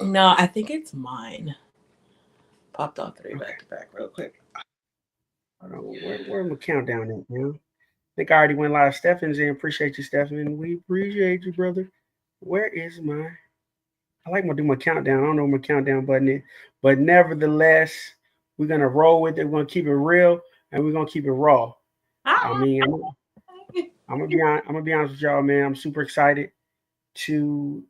No, I think it's mine. Popped off 3 Okay. back to back real quick. Hold on. Where my countdown at, man? I think I already went live. Stephan's in. Appreciate you, Stephan. We appreciate you, brother. Where is my? I like to do my countdown. I don't know where my countdown button is, but nevertheless, we're gonna roll with it. We're gonna keep it real, and we're gonna keep it raw. I Ah, mean, I'm gonna be honest with y'all, man. I'm super excited to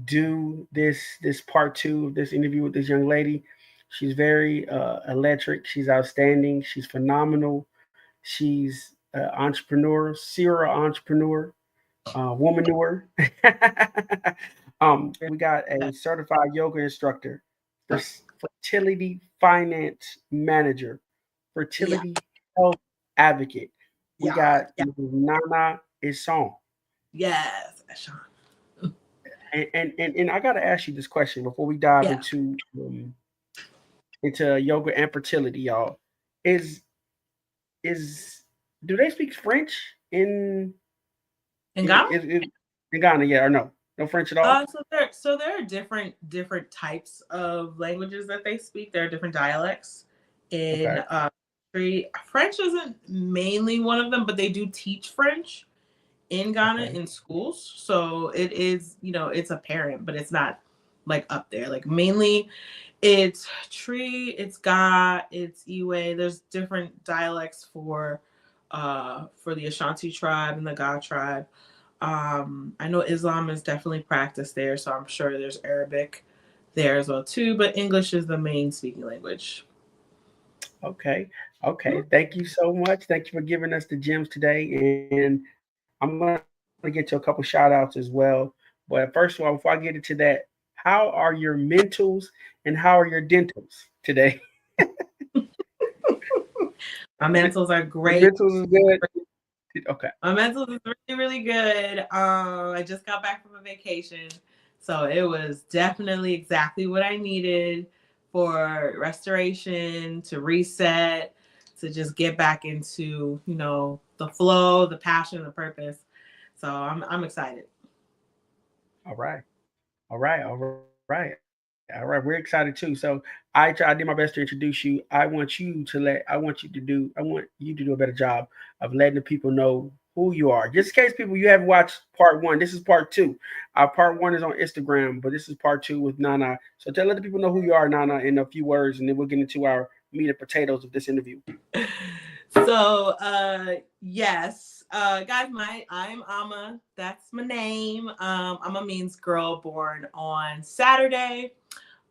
do this part two of this interview with this young lady. She's very electric. She's outstanding. She's phenomenal. She's an entrepreneur, serial entrepreneur, womanure. We got a certified yoga instructor, fertility finance manager, yeah, fertility health advocate. We yeah, got yeah, Mrs. Nana Eshun. yes, Eshun. And I gotta ask you this question before we dive Yeah, into yoga and fertility, y'all. Is is do they speak French in in Ghana. in Ghana? Yeah or no? No French at all? So there are different types of languages that they speak. There are different dialects in Okay. French isn't mainly one of them, but they do teach French in Ghana Okay. in schools. So it is, it's apparent, but it's not like up there. Like mainly it's Tree, it's Ga, it's Iwe. There's different dialects for the Ashanti tribe and the Ga tribe. I know Islam is definitely practiced there, so I'm sure there's Arabic there as well too, but English is the main speaking language. Okay. Okay. Thank you so much. Thank you for giving us the gems today. And I'm gonna get to a couple shout outs as well. But first of all, before I get into that, how are your mentals and how are your dentals today? My mentals are The great. mentals is good. Okay. My mentals is really, really good. I just got back from a vacation, so it was definitely exactly what I needed for restoration, to reset, to just get back into, the flow, the passion, the purpose. So I'm excited. All right. All right. All right. All right. We're excited too. So I did my best to introduce you. I want you to do a better job of letting the people know who you are. Just in case people you haven't watched part one, this is part two. Part one is on Instagram, but this is part two with Nana. So let the people know who you are, Nana, in a few words, and then we'll get into our meat and potatoes of this interview. So yes, guys, I'm Amma. That's my name. Amma means girl, born on Saturday.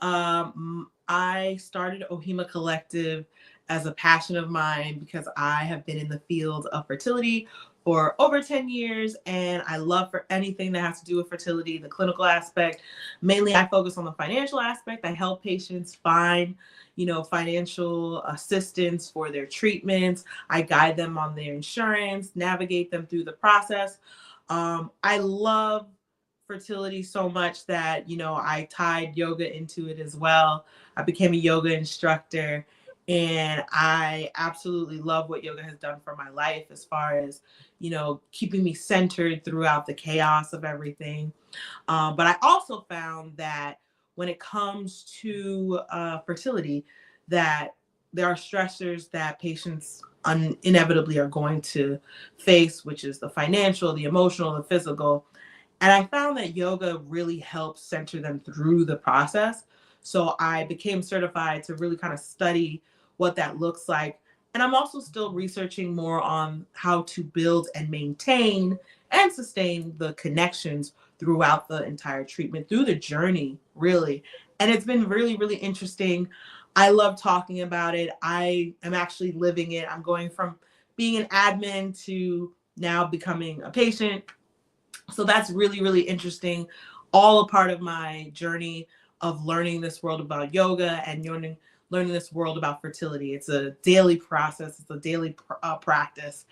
I started Ohima Collective as a passion of mine because I have been in the field of fertility for over 10 years, and I love for anything that has to do with fertility, the clinical aspect. Mainly I focus on the financial aspect. I help patients find, financial assistance for their treatments. I guide them on their insurance, navigate them through the process. I love fertility so much that, I tied yoga into it as well. I became a yoga instructor, and I absolutely love what yoga has done for my life as far as, keeping me centered throughout the chaos of everything. But I also found that when it comes to fertility, that there are stressors that patients inevitably are going to face, which is the financial, the emotional, the physical. And I found that yoga really helps center them through the process. So I became certified to really kind of study what that looks like. And I'm also still researching more on how to build and maintain and sustain the connections throughout the entire treatment, through the journey, really. And it's been really, really interesting. I love talking about it. I am actually living it. I'm going from being an admin to now becoming a patient. So that's really, really interesting. All a part of my journey of learning this world about yoga and learning this world about fertility. It's a daily process. It's a daily practice.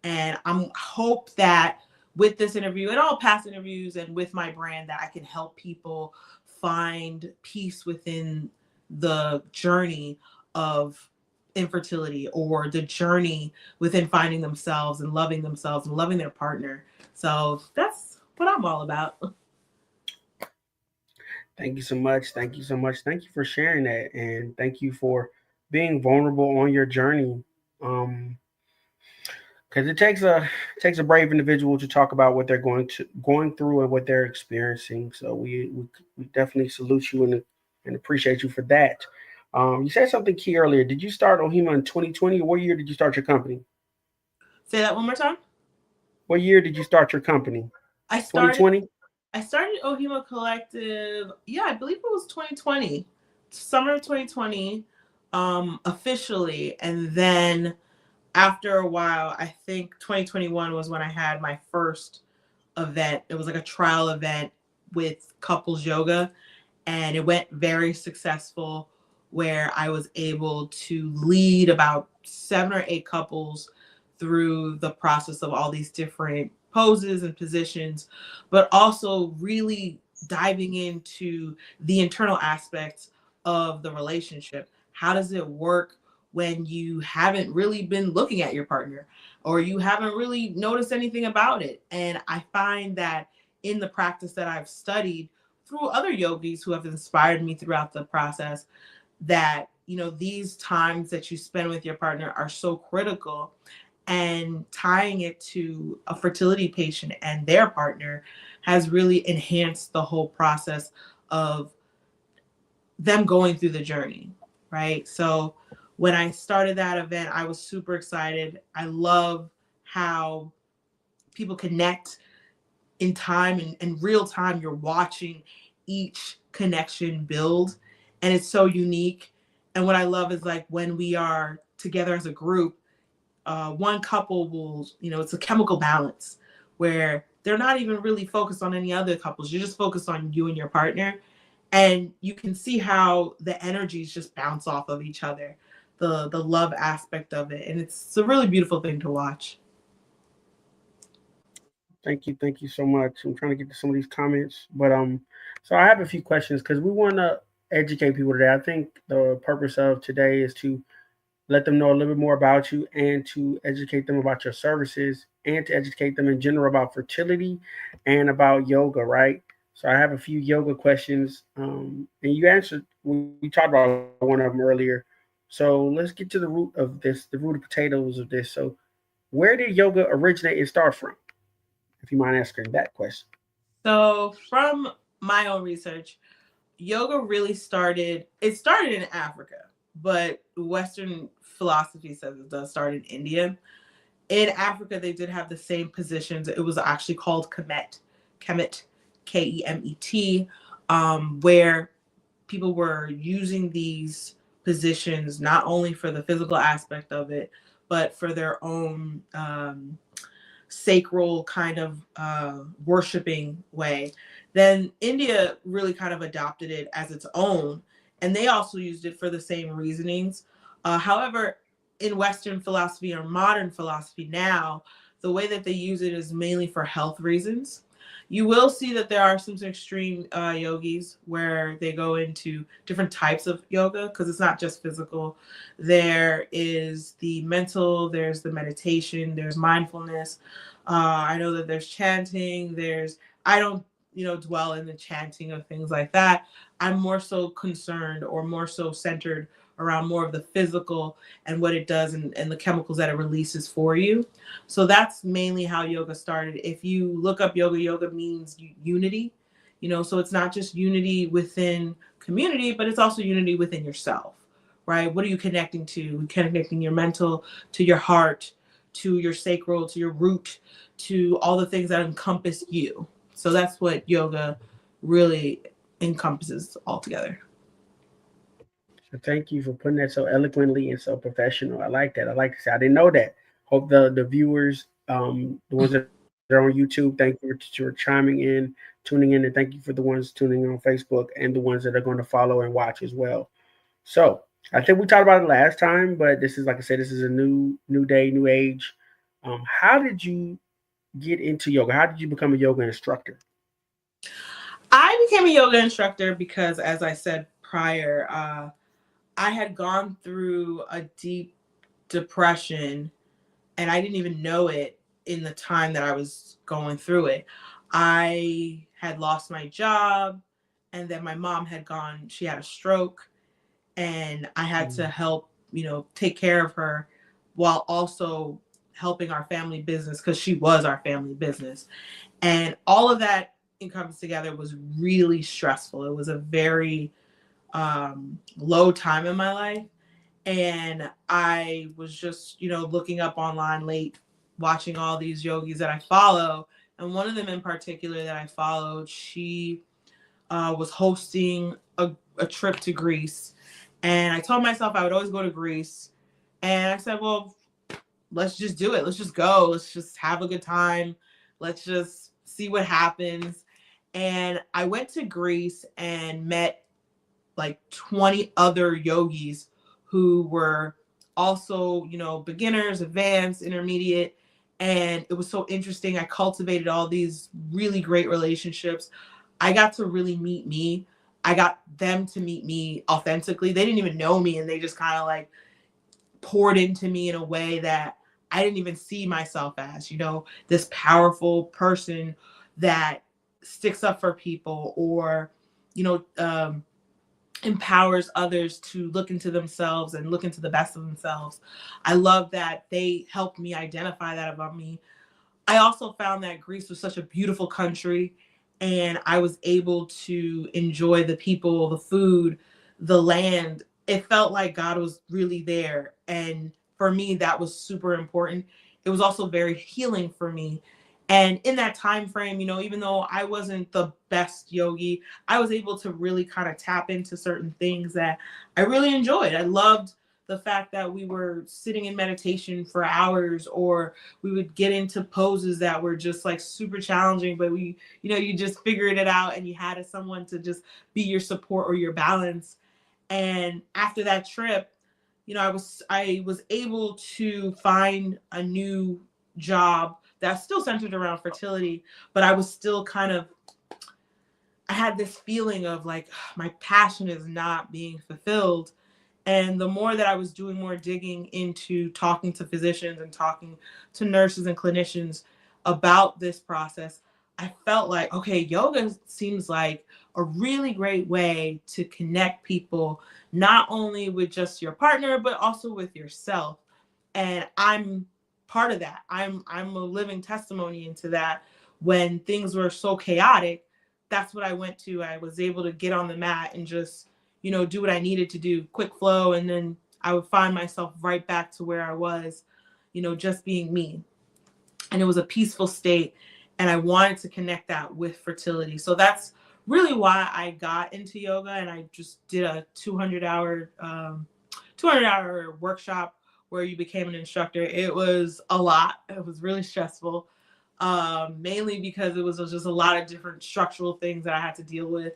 And I'm hope that with this interview and all past interviews and with my brand that I can help people find peace within the journey of infertility, or the journey within finding themselves and loving their partner. So that's what I'm all about. Thank you so much. Thank you so much. Thank you for sharing that, and thank you for being vulnerable on your journey. Um, because it takes a brave individual to talk about what they're going through and what they're experiencing. So we definitely salute you and appreciate you for that. You said something key earlier. Did you start Ohima in 2020? Or what year did you start your company? Say that one more time. What year did you start your company? I started 2020. I started Ohima Collective. Yeah, I believe it was 2020, summer of 2020, officially, and then after a while, I think 2021 was when I had my first event. It was like a trial event with couples yoga, and it went very successful where I was able to lead about 7 or 8 couples through the process of all these different poses and positions, but also really diving into the internal aspects of the relationship. How does it work when you haven't really been looking at your partner or you haven't really noticed anything about it? And I find that in the practice that I've studied through other yogis who have inspired me throughout the process, that these times that you spend with your partner are so critical, and tying it to a fertility patient and their partner has really enhanced the whole process of them going through the journey, right? So when I started that event, I was super excited. I love how people connect in time, and real time. You're watching each connection build, and it's so unique. And what I love is, like, when we are together as a group, one couple will, it's a chemical balance where they're not even really focused on any other couples. You're just focused on you and your partner. And you can see how the energies just bounce off of each other, the love aspect of it. And it's a really beautiful thing to watch. Thank you so much. I'm trying to get to some of these comments, but so I have a few questions because we want to educate people today. I think the purpose of today is to let them know a little bit more about you and to educate them about your services and to educate them in general about fertility and about yoga, right? So I have a few yoga questions, and you answered. We talked about one of them earlier. So let's get to the root of this, the root of potatoes of this. So where did yoga originate and start from? If you mind answering that question. So, from my own research, yoga really started in Africa, but Western philosophy says it does start in India. In Africa, they did have the same positions. It was actually called Kemet, Kemet, where people were using these positions not only for the physical aspect of it, but for their own sacral kind of worshiping way. Then India really kind of adopted it as its own, and they also used it for the same reasonings. However, in Western philosophy or modern philosophy now, the way that they use it is mainly for health reasons. You will see that there are some extreme yogis where they go into different types of yoga because it's not just physical. There is the mental, there's the meditation, there's mindfulness. I know that there's chanting, I don't, dwell in the chanting of things like that. I'm more so concerned or more so centered around more of the physical and what it does, and the chemicals that it releases for you. So that's mainly how yoga started. If you look up yoga, yoga means unity, so it's not just unity within community, but it's also unity within yourself, right? What are you connecting to? Connecting your mental to your heart, to your sacral, to your root, to all the things that encompass you. So that's what yoga really encompasses altogether. So thank you for putting that so eloquently and so professional. I like that. I like to say I didn't know that. Hope the viewers, the ones that are on YouTube, thank you for chiming in, tuning in, and thank you for the ones tuning in on Facebook and the ones that are going to follow and watch as well. So I think we talked about it last time, but this is, like I said, this is a new day, new age. How did you get into yoga? How did you become a yoga instructor? I became a yoga instructor because, as I said prior, I had gone through a deep depression and I didn't even know it in the time that I was going through it. I had lost my job And then my mom had gone, she had a stroke, and I had to Mm. help, take care of her while also helping our family business because she was our family business. And all of that comes together was really stressful. It was a very low time in my life. And I was just, looking up online late, watching all these yogis that I follow. And one of them in particular that I followed, she was hosting a trip to Greece. And I told myself I would always go to Greece. And I said, well, let's just do it. Let's just go. Let's just have a good time. Let's just see what happens. And I went to Greece and met like 20 other yogis who were also, beginners, advanced, intermediate. And it was so interesting. I cultivated all these really great relationships. I got to really meet me. I got them to meet me authentically. They didn't even know me, and they just kind of like poured into me in a way that I didn't even see myself as, this powerful person that sticks up for people, or, you know, um, empowers others to look into themselves and look into the best of themselves. I love that they helped me identify that about me. I also found that Greece was such a beautiful country, and I was able to enjoy the people, the food, the land. It felt like God was really there. And for me, that was super important. It was also very healing for me. And in that time frame, even though I wasn't the best yogi, I was able to really kind of tap into certain things that I really enjoyed. I loved the fact that we were sitting in meditation for hours, or we would get into poses that were just like super challenging, but you just figured it out, and you had someone to just be your support or your balance. And after that trip, I was able to find a new job that's still centered around fertility, but I was still kind of, I had this feeling of like my passion is not being fulfilled. And the more that I was doing more digging into talking to physicians and talking to nurses and clinicians about this process, I felt like, okay, yoga seems like a really great way to connect people, not only with just your partner, but also with yourself. And I'm part of that. I'm a living testimony into that. When things were so chaotic, that's what I went to. I was able to get on the mat and just, do what I needed to do, quick flow. And then I would find myself right back to where I was, just being me. And it was a peaceful state. And I wanted to connect that with fertility. So that's really why I got into yoga. And I just did a 200-hour workshop where you became an instructor. It was a lot. It was really stressful, mainly because it was just a lot of different structural things that I had to deal with.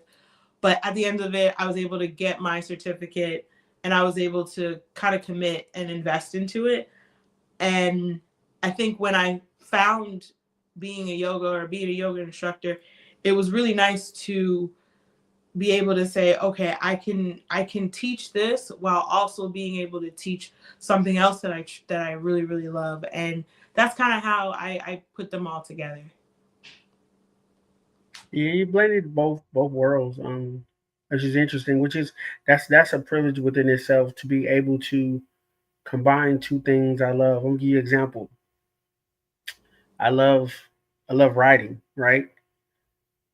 But at the end of it, I was able to get my certificate, and I was able to kind of commit and invest into it. And I think when I found being a yoga instructor, it was really nice to be able to say, okay, I can teach this while also being able to teach something else that I really really love. And that's kind of how I put them all together. Yeah, you blended both worlds, which is interesting. Which is that's a privilege within itself to be able to combine two things I love. I'm gonna give you an example. I love I love writing, right?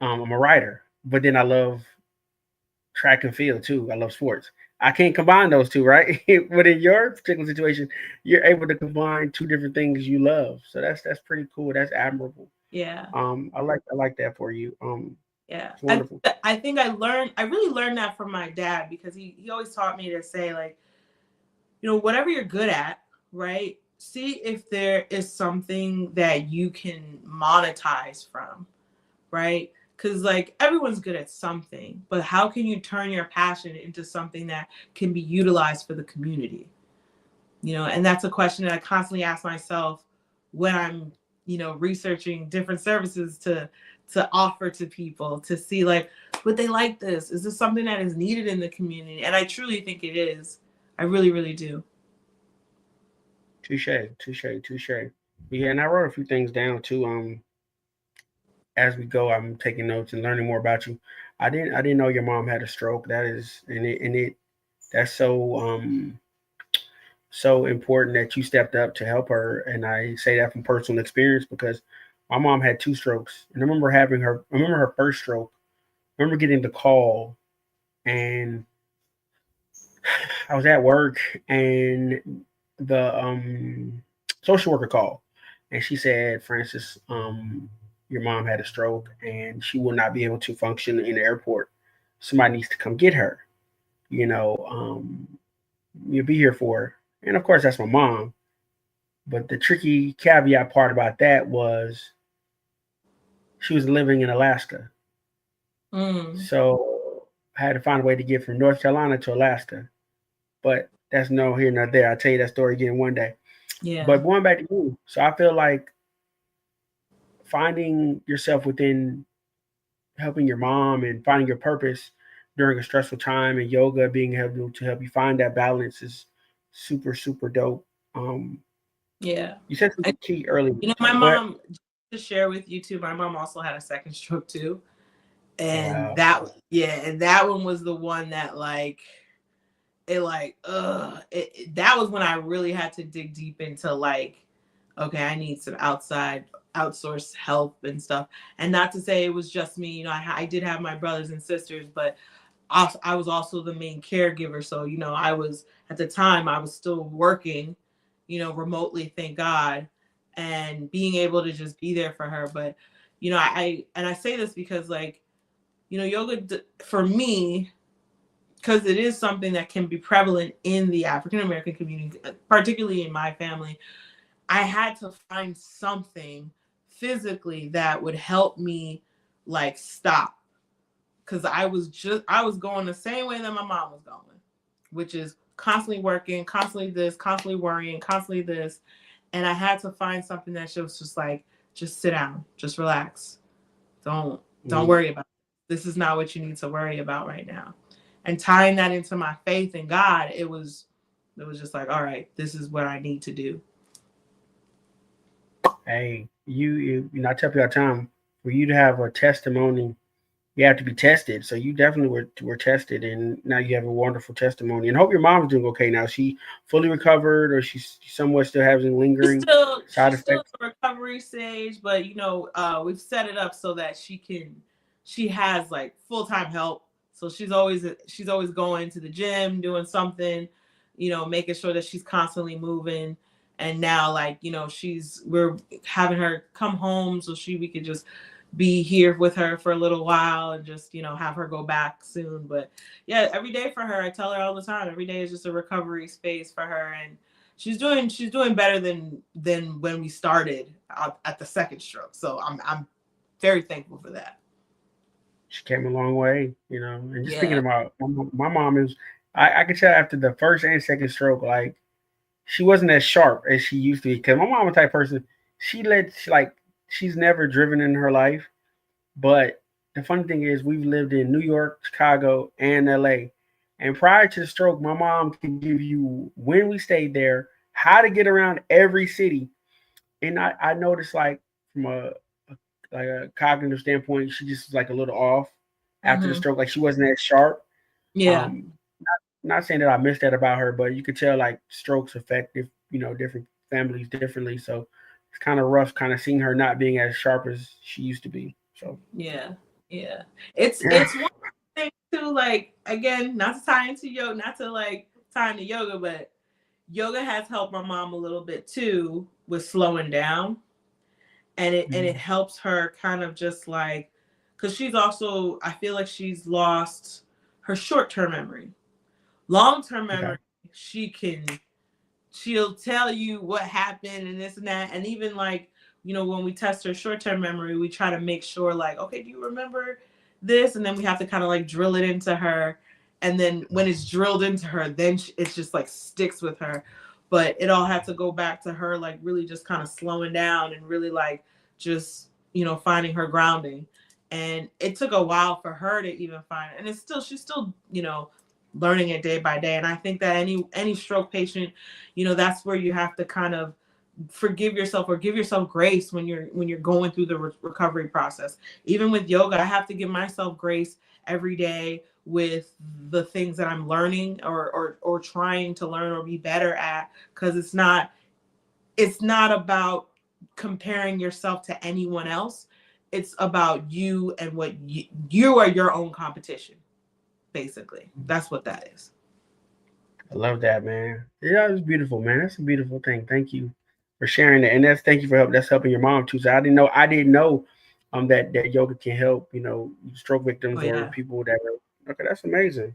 I'm a writer, but then I love track and field too. I love sports. I can't combine those two, right? But in your particular situation, you're able to combine two different things you love. So that's pretty cool. That's admirable. Yeah. I like that for you. Yeah. It's I wonderful. I think I really learned that from my dad, because he always taught me to say, like, whatever you're good at, right? See if there is something that you can monetize from, right? Because like everyone's good at something, but how can you turn your passion into something that can be utilized for the community? And that's a question that I constantly ask myself when I'm, researching different services to offer to people, to see like, would they like this? Is this something that is needed in the community? And I truly think it is. I really, really do. Touche, touche, touche. Yeah, and I wrote a few things down too. As we go, I'm taking notes and learning more about you. I didn't know your mom had a stroke. That is, and it that's so important that you stepped up to help her. And I say that from personal experience because my mom had two strokes, and I remember her first stroke. I remember getting the call, and I was at work, and the social worker called, and she said, Francis, your mom had a stroke, and she will not be able to function in the airport. Somebody needs to come get her. You know, you'll be here for her. And of course, that's my mom. But the tricky caveat part about that was she was living in Alaska. Mm, So I had to find a way to get from North Carolina to Alaska. But that's no here nor there. I'll tell you that story again one day. yeah. But going back to you, so I feel like finding yourself within helping your mom and finding your purpose during a stressful time and yoga being able to help you find that balance is super, super dope. Um, Yeah. you said I, something key earlier. my Go ahead. mom, just to share with you too, my mom also had a second stroke too. Oh, And wow. that one was the one that that was when I really had to dig deep into like, okay, I need some outside outsourced help and stuff. And not to say it was just me, I did have my brothers and sisters, but also, I was also the main caregiver. So, I was at the time I was still working, remotely, thank God, and being able to just be there for her. But, I say this because like, yoga for me, because it is something that can be prevalent in the African American community, particularly in my family. I had to find something physically that would help me like stop, because I was going the same way that my mom was going, which is constantly working, constantly this, constantly worrying, constantly this. And I had to find something that was just like, just sit down, just relax. Don't Mm. worry about it. This is not what you need to worry about right now. And tying that into my faith in God, it was just like, all right, this is what I need to do. Hey, I tell people all the time, for you to have a testimony, you have to be tested. So you definitely were tested, and now you have a wonderful testimony. And hope your mom's doing okay now. She fully recovered, or she's somewhat still having She's lingering still side she's still in effects. the recovery stage, but we've set it up so that she has like full-time help. So she's always going to the gym, doing something, making sure that she's constantly moving. And now, like, we're having her come home so we could just be here with her for a little while and just, have her go back soon. But yeah, every day for her, I tell her all the time, every day is just a recovery space for her. And she's doing better than when we started at the second stroke. So I'm very thankful for that. She came a long way, And just thinking Yeah. about my mom is, I could tell after the first and second stroke, like she wasn't as sharp as she used to be. Because my mom was the type of person, she's never driven in her life. But the funny thing is, we've lived in New York, Chicago, and LA. And prior to the stroke, my mom could give you when we stayed there, how to get around every city. And I noticed like from a cognitive standpoint, she just was like a little off after the Hmm. stroke. Like she wasn't as sharp. Yeah. Um, not saying that I missed that about her, but you could tell like strokes affect different families differently. So it's kind of rough, kind of seeing her not being as sharp as she used to be. So Yeah. Yeah. it's yeah. it's one thing too, like, again, not to tie into yoga, not to like tie into yoga, but yoga has helped my mom a little bit too with slowing down. And it Mm, helps her kind of just like, because she's also, I feel like she's lost her short-term memory. Long-term okay. memory, she'll tell you what happened and this and that. And even like, when we test her short-term memory, we try to make sure like, okay, do you remember this? And then we have to kind of like drill it into her. And then when it's drilled into her, then it's just like sticks with her. But it all had to go back to her like really just kind of slowing down and really like just, finding her grounding. And it took a while for her to even find it. And she's still, learning it day by day. And I think that any stroke patient, that's where you have to kind of forgive yourself or give yourself grace when you're going through the recovery process. Even with yoga, I have to give myself grace every day with the things that I'm learning or trying to learn or be better at, because it's not about comparing yourself to anyone else. It's about you and what you are your own competition. Basically, that's what that is. I love that, man. Yeah, it's beautiful, man. That's a beautiful thing. Thank you for sharing that, and that's thank you for help. That's helping your mom too. So I didn't know that yoga can help stroke Oh victims or yeah. people that are okay. That's amazing.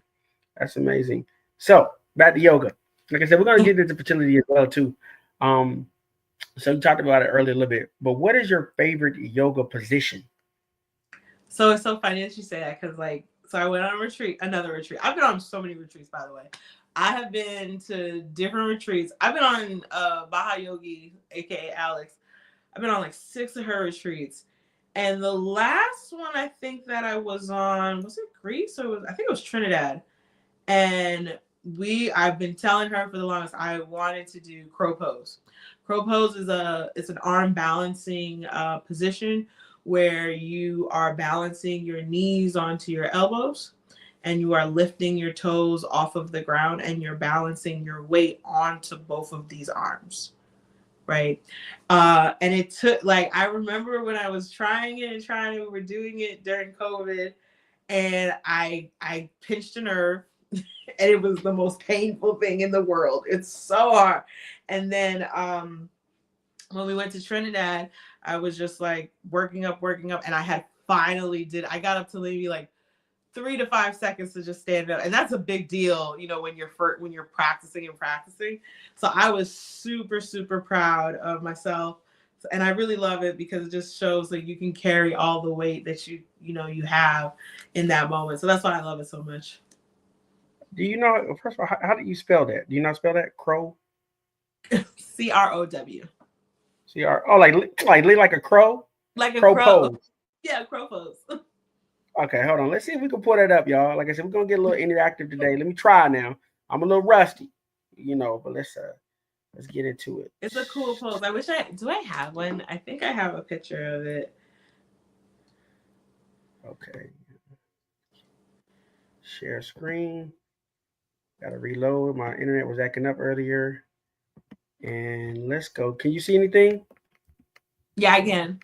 That's amazing. So back to yoga. Like I said, we're gonna get into fertility as well too. Um, so you talked about it earlier a little bit, but what is your favorite yoga position? So it's so funny that you say that, because like, so I went on a retreat, another retreat. I've been on so many retreats, by the way. I have been to different retreats. I've been on Baha Yogi, aka Alex. I've been on like 6 of her retreats. And the last one I think that I was on, was it Greece, or I think it was Trinidad. And I've been telling her for the longest I wanted to do crow pose. Crow pose is it's an arm balancing position where you are balancing your knees onto your elbows and you are lifting your toes off of the ground and you're balancing your weight onto both of these arms, right? And it took, like, I remember when I was trying it and trying it, we were doing it during COVID, and I pinched a nerve, and it was the most painful thing in the world. It's so hard. And then when we went to Trinidad, I was just like working up, and I got up to maybe like 3 to 5 seconds to just stand up, and that's a big deal, when you're practicing and practicing. So I was super super proud of myself, and I really love it because it just shows that you can carry all the weight that you have in that moment. So that's why I love it so much. Do you know? First of all, how do you spell that? Do you not spell that crow? CROW. CR. Oh, like a crow. Like a Crow crow. pose. Yeah, crow pose. Okay, hold on. Let's see if we can pull that up, y'all. Like I said, we're gonna get a little interactive today. Let me try now. I'm a little rusty, but let's get into it. It's a cool pose. I have one? I think I have a picture of it. Okay, share screen. Got to reload. My internet was acting up earlier, and let's go. Can you see anything? Yeah, again.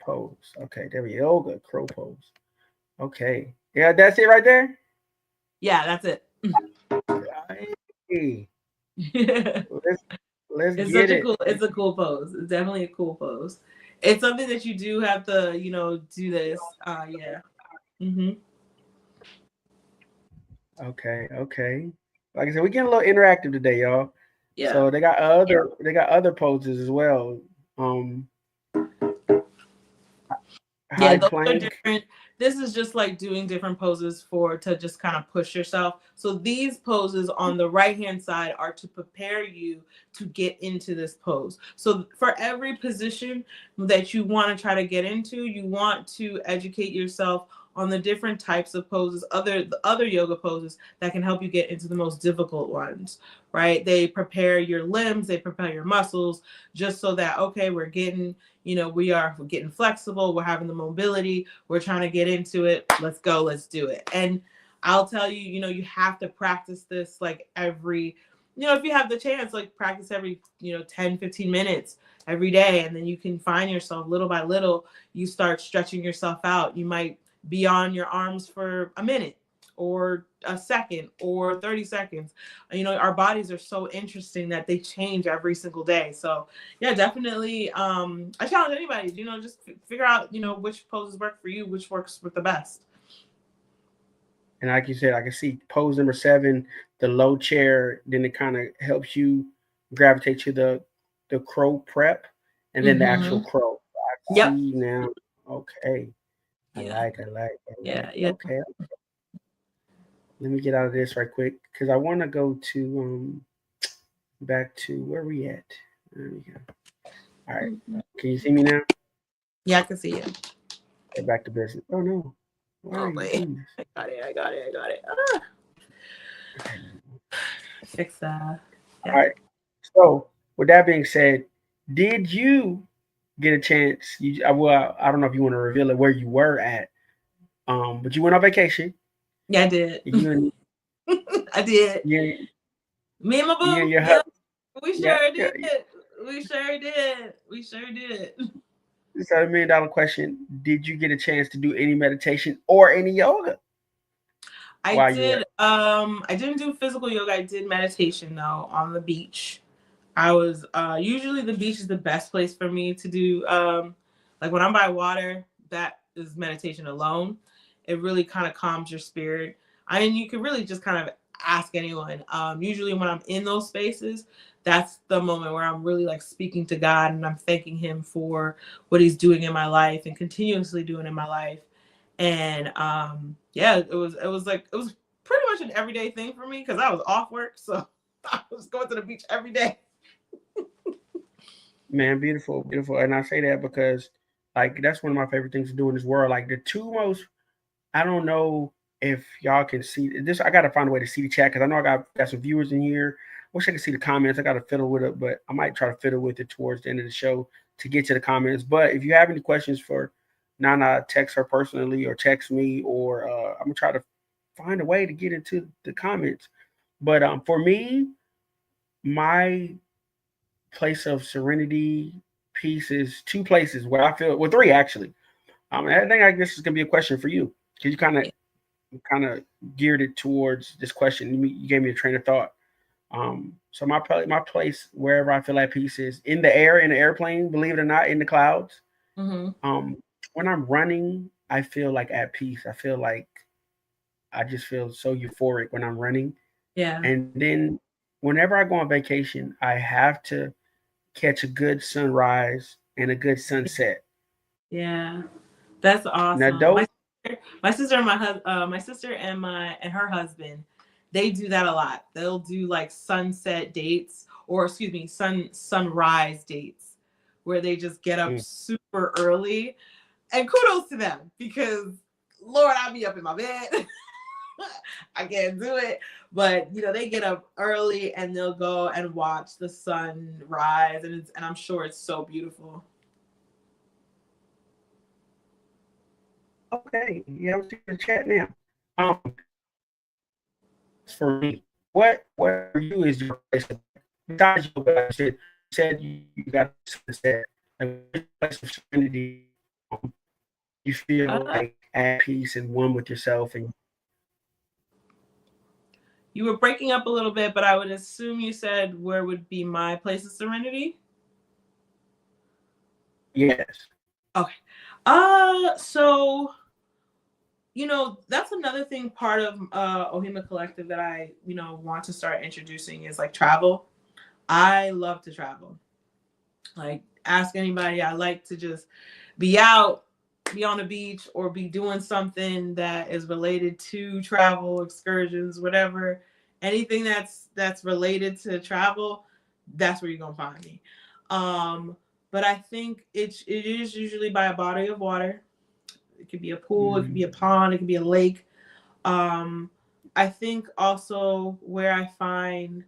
Pose. Okay, there we go. Good crow pose. Okay, yeah, that's it right there. Yeah, that's it. Hey, it's let's let's such get a it. cool it's a cool pose. It's definitely a cool pose. It's something that you do have to, do this. Yeah. Mhm. Okay, okay. Like I said, we're getting a little interactive today, y'all. Yeah. So they got other poses as well. Um, Yeah, high those are plank. different. This is just like doing different poses to just kind of push yourself. So these poses on the right hand side are to prepare you to get into this pose. So for every position that you want to try to get into, you want to educate yourself on the different types of poses, the other yoga poses that can help you get into the most difficult ones, right? They prepare your limbs, they prepare your muscles, just so that, okay, we're getting flexible, we're having the mobility, we're trying to get into it, let's go, let's do it. And I'll tell you, you have to practice this like if you have the chance, like practice every 10-15 minutes every day, and then you can find yourself little by little, you start stretching yourself out. You might be on your arms for a minute or a second or 30 seconds. Our bodies are so interesting that they change every single day. So yeah, definitely. I challenge anybody, just figure out, which poses work for you, which works with the best. And like you said, I can see pose number 7, the low chair. Then it kind of helps you gravitate to the crow prep, and then the actual Mm-hmm. crow. I Yep. see now. Okay, I Yeah. like, I like, I like. Yeah. Yeah. Okay, let me get out of this right quick because I want to go to back to where we at. There we go. All right, can you see me now? Yeah, I can see you. Okay, back to business. Oh no, why are Oh you wait. doing this? I got it. Okay. Fix that. All Yeah. right. So with that being said, did you get a chance? Well, I don't know if you want to reveal it where you were at, But you went on vacation. Yeah, I did. You and I did. you, Me and my you and boo. your Yeah, husband. we Yeah, sure yeah. did. We sure did. We sure did. So $1 million question: did you get a chance to do any meditation or any yoga I while you did. were? I didn't do physical yoga. I did meditation though on the beach. I was usually the beach is the best place for me to do like when I'm by water, that is meditation alone. It really kind of calms your spirit. I mean, you can really just kind of ask anyone. Usually when I'm in those spaces, that's the moment where I'm really like speaking to God and I'm thanking him for what he's doing in my life and continuously doing in my life. And yeah, it was pretty much an everyday thing for me because I was off work, so I was going to the beach every day. Man, beautiful, beautiful. And I say that because, like, that's one of my favorite things to do in this world. Like, the two most, I don't know if y'all can see this. I got to find a way to see the chat because I know I got some viewers in here. Wish I could see the comments. I got to fiddle with it, but I might try to fiddle with it towards the end of the show to get to the comments. But if you have any questions for Nana, text her personally or text me, or I'm gonna try to find a way to get into the comments. But for me, my place of serenity, peace is two places where I feel, well, three actually. I think I guess it's gonna be a question for you because you kind of geared it towards this question. You gave me a train of thought. So my place wherever I feel at peace is in the air, in the airplane. Believe it or not, in the clouds. Mm-hmm. Um, when I'm running, I feel like at peace. I feel like I just feel so euphoric when I'm running. Yeah. And then whenever I go on vacation, I have to catch a good sunrise and a good sunset. Yeah. That's Now awesome. those, My sister and my sister and her husband, they do that a lot. They'll do like sunset dates or excuse me, sunrise dates where they just get up mm, super early. And kudos to them because Lord, I'll be up in my bed. I can't do it. But they get up early and they'll go and watch the sun rise and I'm sure it's so beautiful. okay, yeah, I'm seeing the chat now. For me, what for you is your place of, besides yoga? Like you said you got sunset. Like where's your place of serenity? Um, you feel Uh, like at peace and one with yourself, and you were breaking up a little bit, but I would assume you said where would be my place of serenity? yes. Okay. So that's another thing part of Ohima Collective that I want to start introducing is like travel. I love to travel. Like ask anybody, I like to just be out, be on the beach, or be doing something that is related to travel, excursions, whatever. Anything that's related to travel, that's where you're gonna find me. Um, but I think it is usually by a body of water. It could be a pool, it could be a Mm, pond, it could be a lake. Um, I think also where I find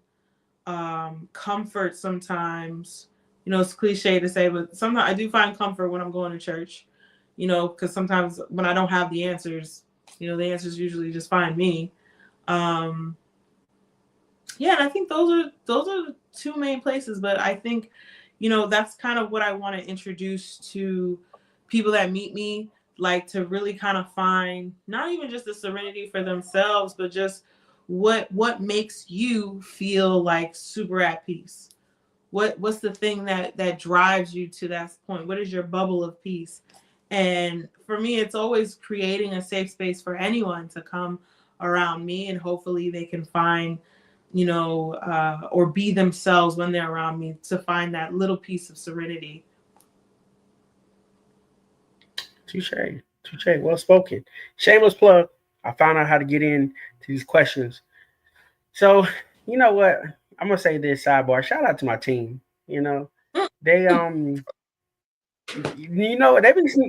comfort sometimes. It's cliche to say, but sometimes I do find comfort when I'm going to church. Because sometimes when I don't have the answers, the answers usually just find me. Um, yeah, and I think those are the two main places. But I think, that's kind of what I want to introduce to people that meet me, like to really kind of find not even just the serenity for themselves, but just what makes you feel like super at peace. What's the thing that drives you to that point? What is your bubble of peace? And for me, it's always creating a safe space for anyone to come around me, and hopefully they can find, or be themselves when they're around me to find that little piece of serenity. touche, touche. Well spoken. Shameless plug. I found out how to get in to these questions. So you know what? I'm gonna say this sidebar. Shout out to my team. You know, they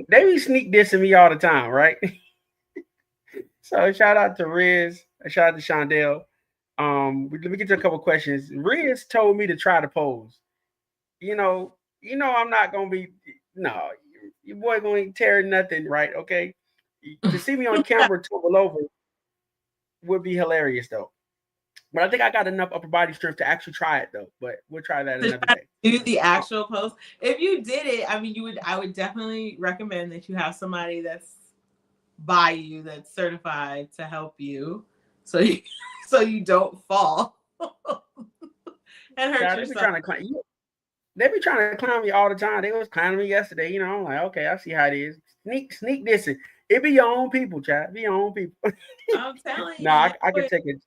they be sneak dissing me all the time, right? So shout out to Riz, shout out to Shondell. Let me get to a couple questions. Riz told me to try to pose. You know, I'm not gonna be no, your boy gonna tear nothing, right? Okay. To see me on camera tumble over would be hilarious though. But I think I got enough upper body strength to actually try it though. But we'll try that To another try day. to do the actual pose. If you did it, I mean, I would definitely recommend that you have somebody that's by you, that's certified to help you, so you so you don't fall and hurt Child, they be yourself. trying to climb. They be trying to climb me all the time. They was climbing me yesterday. I'm like, okay, I see how it is. Sneak this. It be your own people, child. Be your own people. I'm telling No, you, I can take it.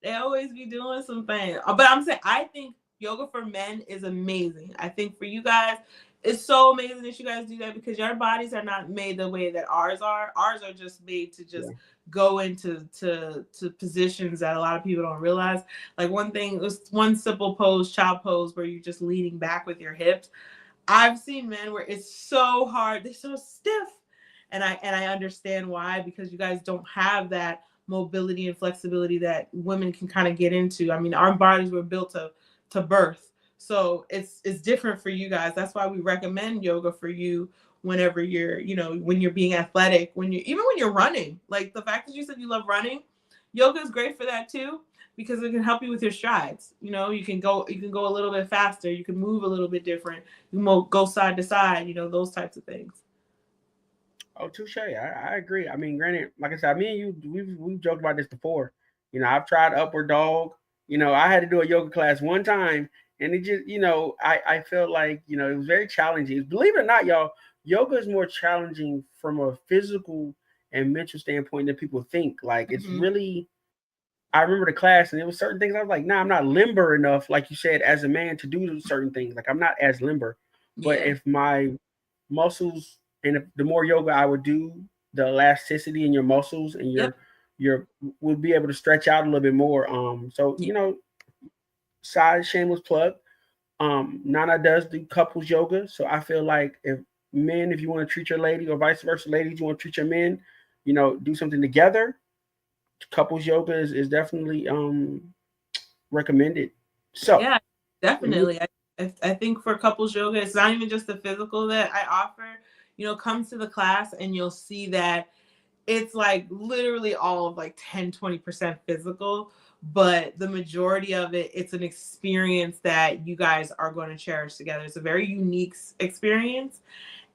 they always be doing some things. But I'm saying, I think yoga for men is amazing. I think for you guys, it's so amazing that you guys do that, because your bodies are not made the way that ours are. Ours are just made to just Yeah. go into to positions that a lot of people don't realize. Like one thing, it was one simple pose, child pose, where you're just leaning back with your hips. I've seen men where it's so hard, they're so stiff. And I understand why, because you guys don't have that mobility and flexibility that women can kind of get into. I mean, our bodies were built to birth. So it's different for you guys. That's why we recommend yoga for you whenever you're, when you're being athletic, even when you're running. Like the fact that you said you love running, yoga is great for that too, because it can help you with your strides. You can go a little bit faster, you can move a little bit different, you can go side to side, those types of things. Oh, touche. I agree. I mean, granted, like I said, me and you, we've joked about this before. I've tried upward dog. I had to do a yoga class one time, and it just, I felt like, it was very challenging. Believe it or not, y'all, yoga is more challenging from a physical and mental standpoint than people think. Like, it's Mm-hmm. really. I remember the class, and there was certain things I was like, nah, I'm not limber enough, like you said, as a man to do certain things. Like, I'm not as limber. But Yeah. if my muscles, and if the more yoga I would do, the elasticity in your muscles and Yep. your would be able to stretch out a little bit more. So Yeah. side shameless plug. Nana does do couples yoga, so I feel like if you want to treat your lady, or vice versa, ladies, you want to treat your men, do something together. Couples yoga is definitely recommended. So, Yeah, definitely. I think for couples yoga, it's not even just the physical that I offer. Come to the class and you'll see that it's like literally all of like 10-20% physical, but the majority of it's an experience that you guys are going to cherish together. It's a very unique experience,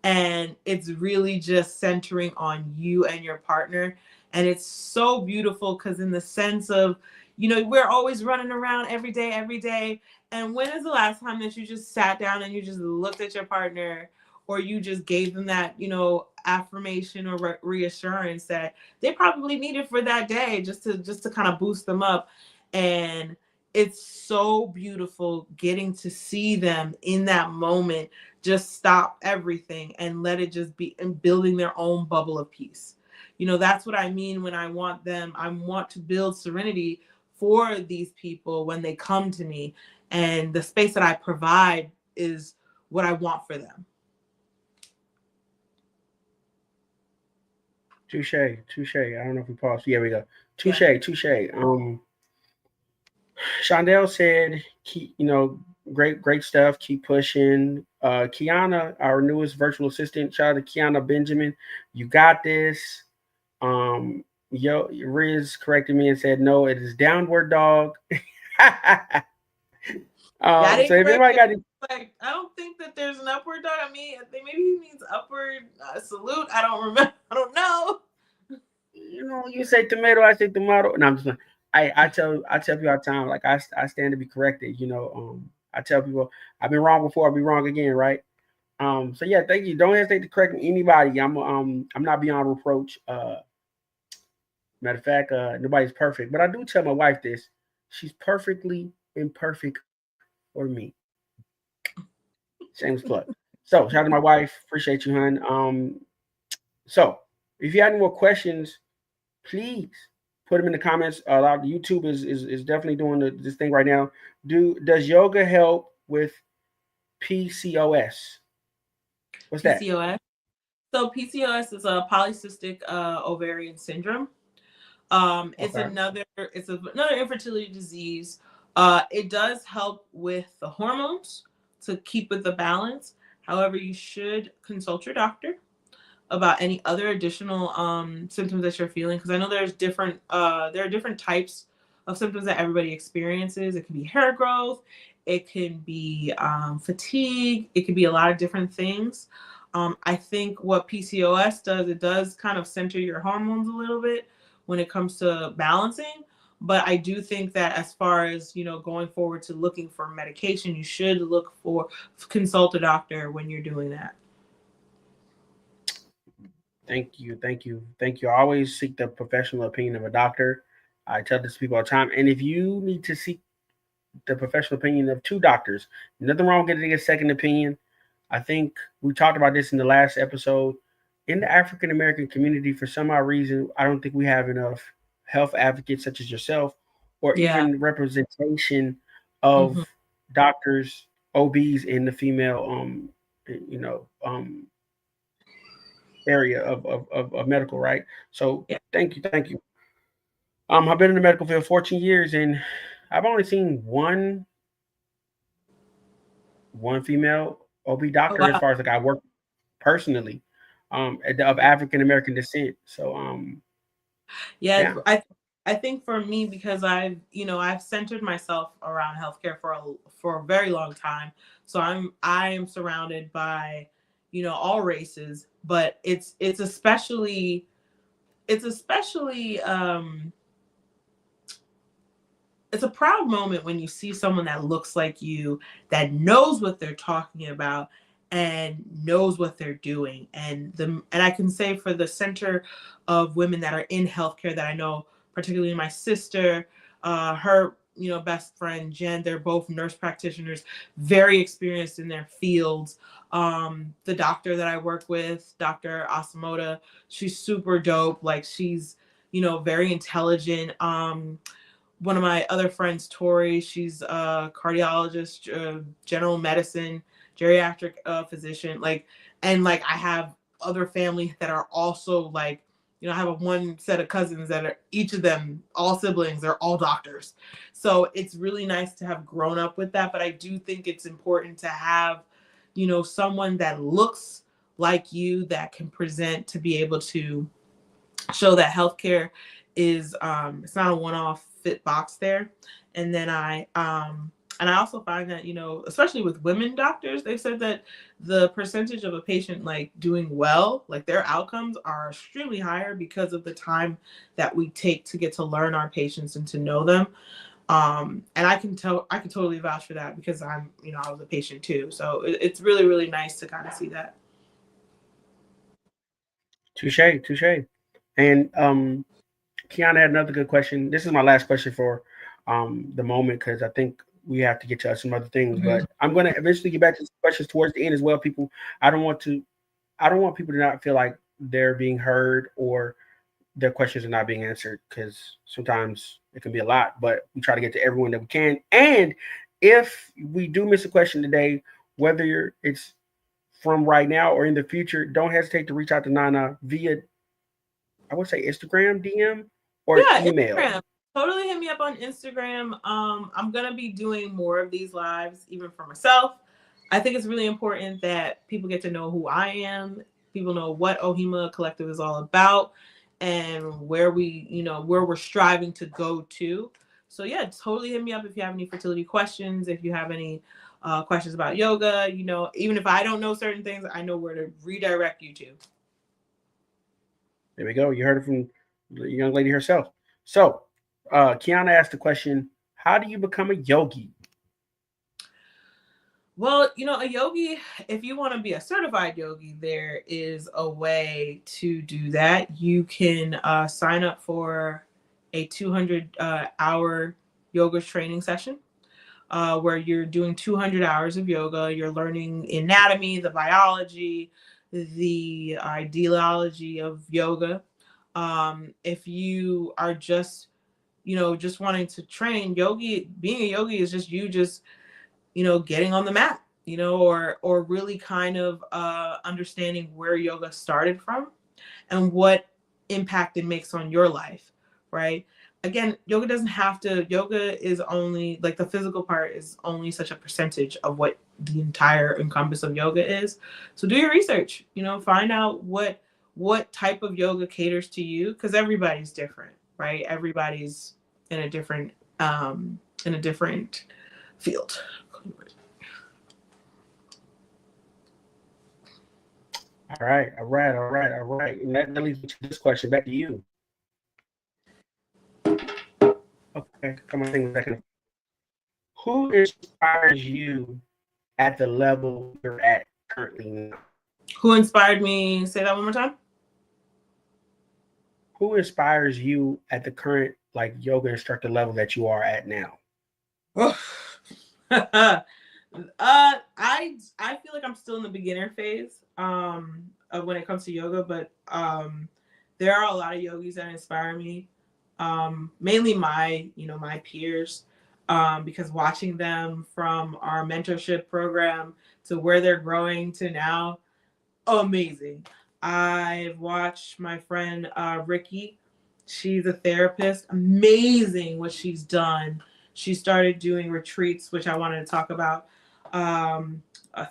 and it's really just centering on you and your partner. And it's so beautiful, because in the sense of, we're always running around every day, and when is the last time that you just sat down and you just looked at your partner, or you just gave them that, affirmation or reassurance that they probably needed for that day, just to kind of boost them up. And it's so beautiful getting to see them in that moment just stop everything and let it just be, and building their own bubble of peace. That's what I mean when I want to build serenity for these people when they come to me, and the space that I provide is what I want for them. touche. I don't know if we paused. Yeah, we go. Yeah. Touche. Shondell said, keep, great stuff. Keep pushing. Kiana, our newest virtual assistant, shout out to Kiana Benjamin. You got this. Riz corrected me and said, no, it is downward dog. That So ain't if correct. anybody got it, Like, I don't think that there's an upward dog. I mean, I think maybe he means upward salute. I don't remember. I don't know. you say tomato, I say tomato. No, I'm just like, I tell people all the time, like I stand to be corrected. I tell people I've been wrong before, I'll be wrong again, right? So yeah, thank you. Don't hesitate to correct anybody. I'm not beyond reproach. Matter of fact, nobody's perfect, but I do tell my wife this: she's perfectly imperfect for me. Shameless plug. So shout out to my wife. Appreciate you, hun. So if you have any more questions, please put them in the comments. A lot of YouTube is definitely doing this thing right now. Does yoga help with PCOS? What's that? PCOS. So PCOS is a polycystic ovarian syndrome. It's Okay. another infertility disease. It does help with the hormones to keep with the balance. However, you should consult your doctor. about any other additional symptoms that you're feeling, because I know there are different types of symptoms that everybody experiences. It can be hair growth, it can be fatigue, it can be a lot of different things. I think what PCOS does, it does kind of center your hormones a little bit when it comes to balancing. But I do think that as far as, going forward to looking for medication, you should look for consult a doctor when you're doing that. Thank you. I always seek the professional opinion of a doctor. I tell this to people all the time. And if you need to seek the professional opinion of two doctors, nothing wrong with getting a second opinion. I think we talked about this in the last episode. In the African American community, for some odd reason, I don't think we have enough health advocates such as yourself, or Yeah. even representation of Hmm. doctors, OBs in the female, you know, area of medical, right? So Yeah. thank you. I've been in the medical field 14 years, and I've only seen one female OB Oh, doctor as wow. far as like I work personally, of African American descent. So Yeah, yeah, I think for me, because I've centered myself around healthcare for a very long time. So I am surrounded by, all races, but it's especially it's a proud moment when you see someone that looks like you, that knows what they're talking about and knows what they're doing. And I can say for the center of women that are in healthcare that I know, particularly my sister, her best friend Jen, they're both nurse practitioners, very experienced in their fields. The doctor that I work with, Dr. Asamoda, she's super dope. Like, she's very intelligent. One of my other friends, Tori, she's a cardiologist, general medicine, geriatric physician. And I have other family that are also I have one set of cousins that are each of them, all siblings, they're all doctors. So it's really nice to have grown up with that. But I do think it's important to have, someone that looks like you, that can present, to be able to show that healthcare is it's not a one-off fit box there. And I also find that, especially with women doctors, they've said that the percentage of a patient like doing well, like their outcomes are extremely higher because of the time that we take to get to learn our patients and to know them. And I can totally vouch for that, because I was a patient too. So it's really, really nice to kind of see that. touche. And Kiana had another good question. This is my last question for the moment because I think we have to get to some other things. Mhm. But I'm going to eventually get back to questions towards the end as well. People, I don't want to. I don't want people to not feel like they're being heard or their questions are not being answered because sometimes it can be a lot. But we try to get to everyone that we can. And if we do miss a question today, whether it's from right now or in the future, don't hesitate to reach out to Nana via, I would say, Instagram DM or Yeah, email. Instagram. Totally hit me up on Instagram. I'm gonna be doing more of these lives, even for myself. I think it's really important that people get to know who I am. People know what Ohima Collective is all about, and where we're striving to go to. So yeah, totally hit me up if you have any fertility questions. If you have any questions about yoga, even if I don't know certain things, I know where to redirect you to. There we go. You heard it from the young lady herself. So, Kiana asked the question, how do you become a yogi? Well, a yogi, if you want to be a certified yogi, there is a way to do that. You can sign up for a 200 hour yoga training session, where you're doing 200 hours of yoga. You're learning anatomy, the biology, the ideology of yoga. If you are just wanting to train, being a yogi is just you just getting on the mat, or really kind of understanding where yoga started from and what impact it makes on your life, right? Again, yoga is only, like, the physical part is only such a percentage of what the entire encompass of yoga is. So do your research, find out what type of yoga caters to you, because everybody's different, right? Everybody's in a different field. All right, all right, all right, all right. And that leads me to this question back to you. Okay, come on, a second. Who inspires you at the level you're at currently now? Who inspired me? Say that one more time. Who inspires you at the current like yoga instructor level that you are at now? I feel like I'm still in the beginner phase of when it comes to yoga, but there are a lot of yogis that inspire me. Mainly my peers, because watching them from our mentorship program to where they're growing to now, amazing. I've watched my friend Ricky. She's a therapist. Amazing what she's done. She started doing retreats, which I wanted to talk about.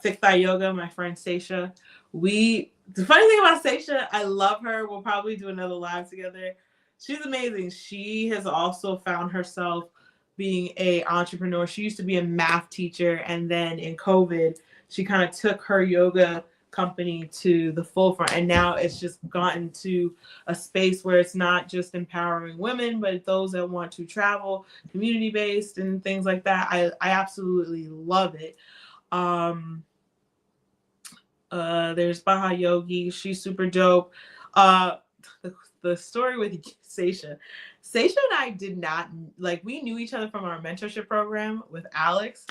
Thick Thigh Yoga, my friend Seisha. The funny thing about Seisha, I love her. We'll probably do another live together. She's amazing. She has also found herself being a entrepreneur. She used to be a math teacher, and then in COVID, she kind of took her yoga company to the forefront, and now it's just gotten to a space where it's not just empowering women, but those that want to travel, community based and things like that. I absolutely love it. There's Baha Yogi. She's super dope. The story with Seisha and I did not, like, we knew each other from our mentorship program with Alex.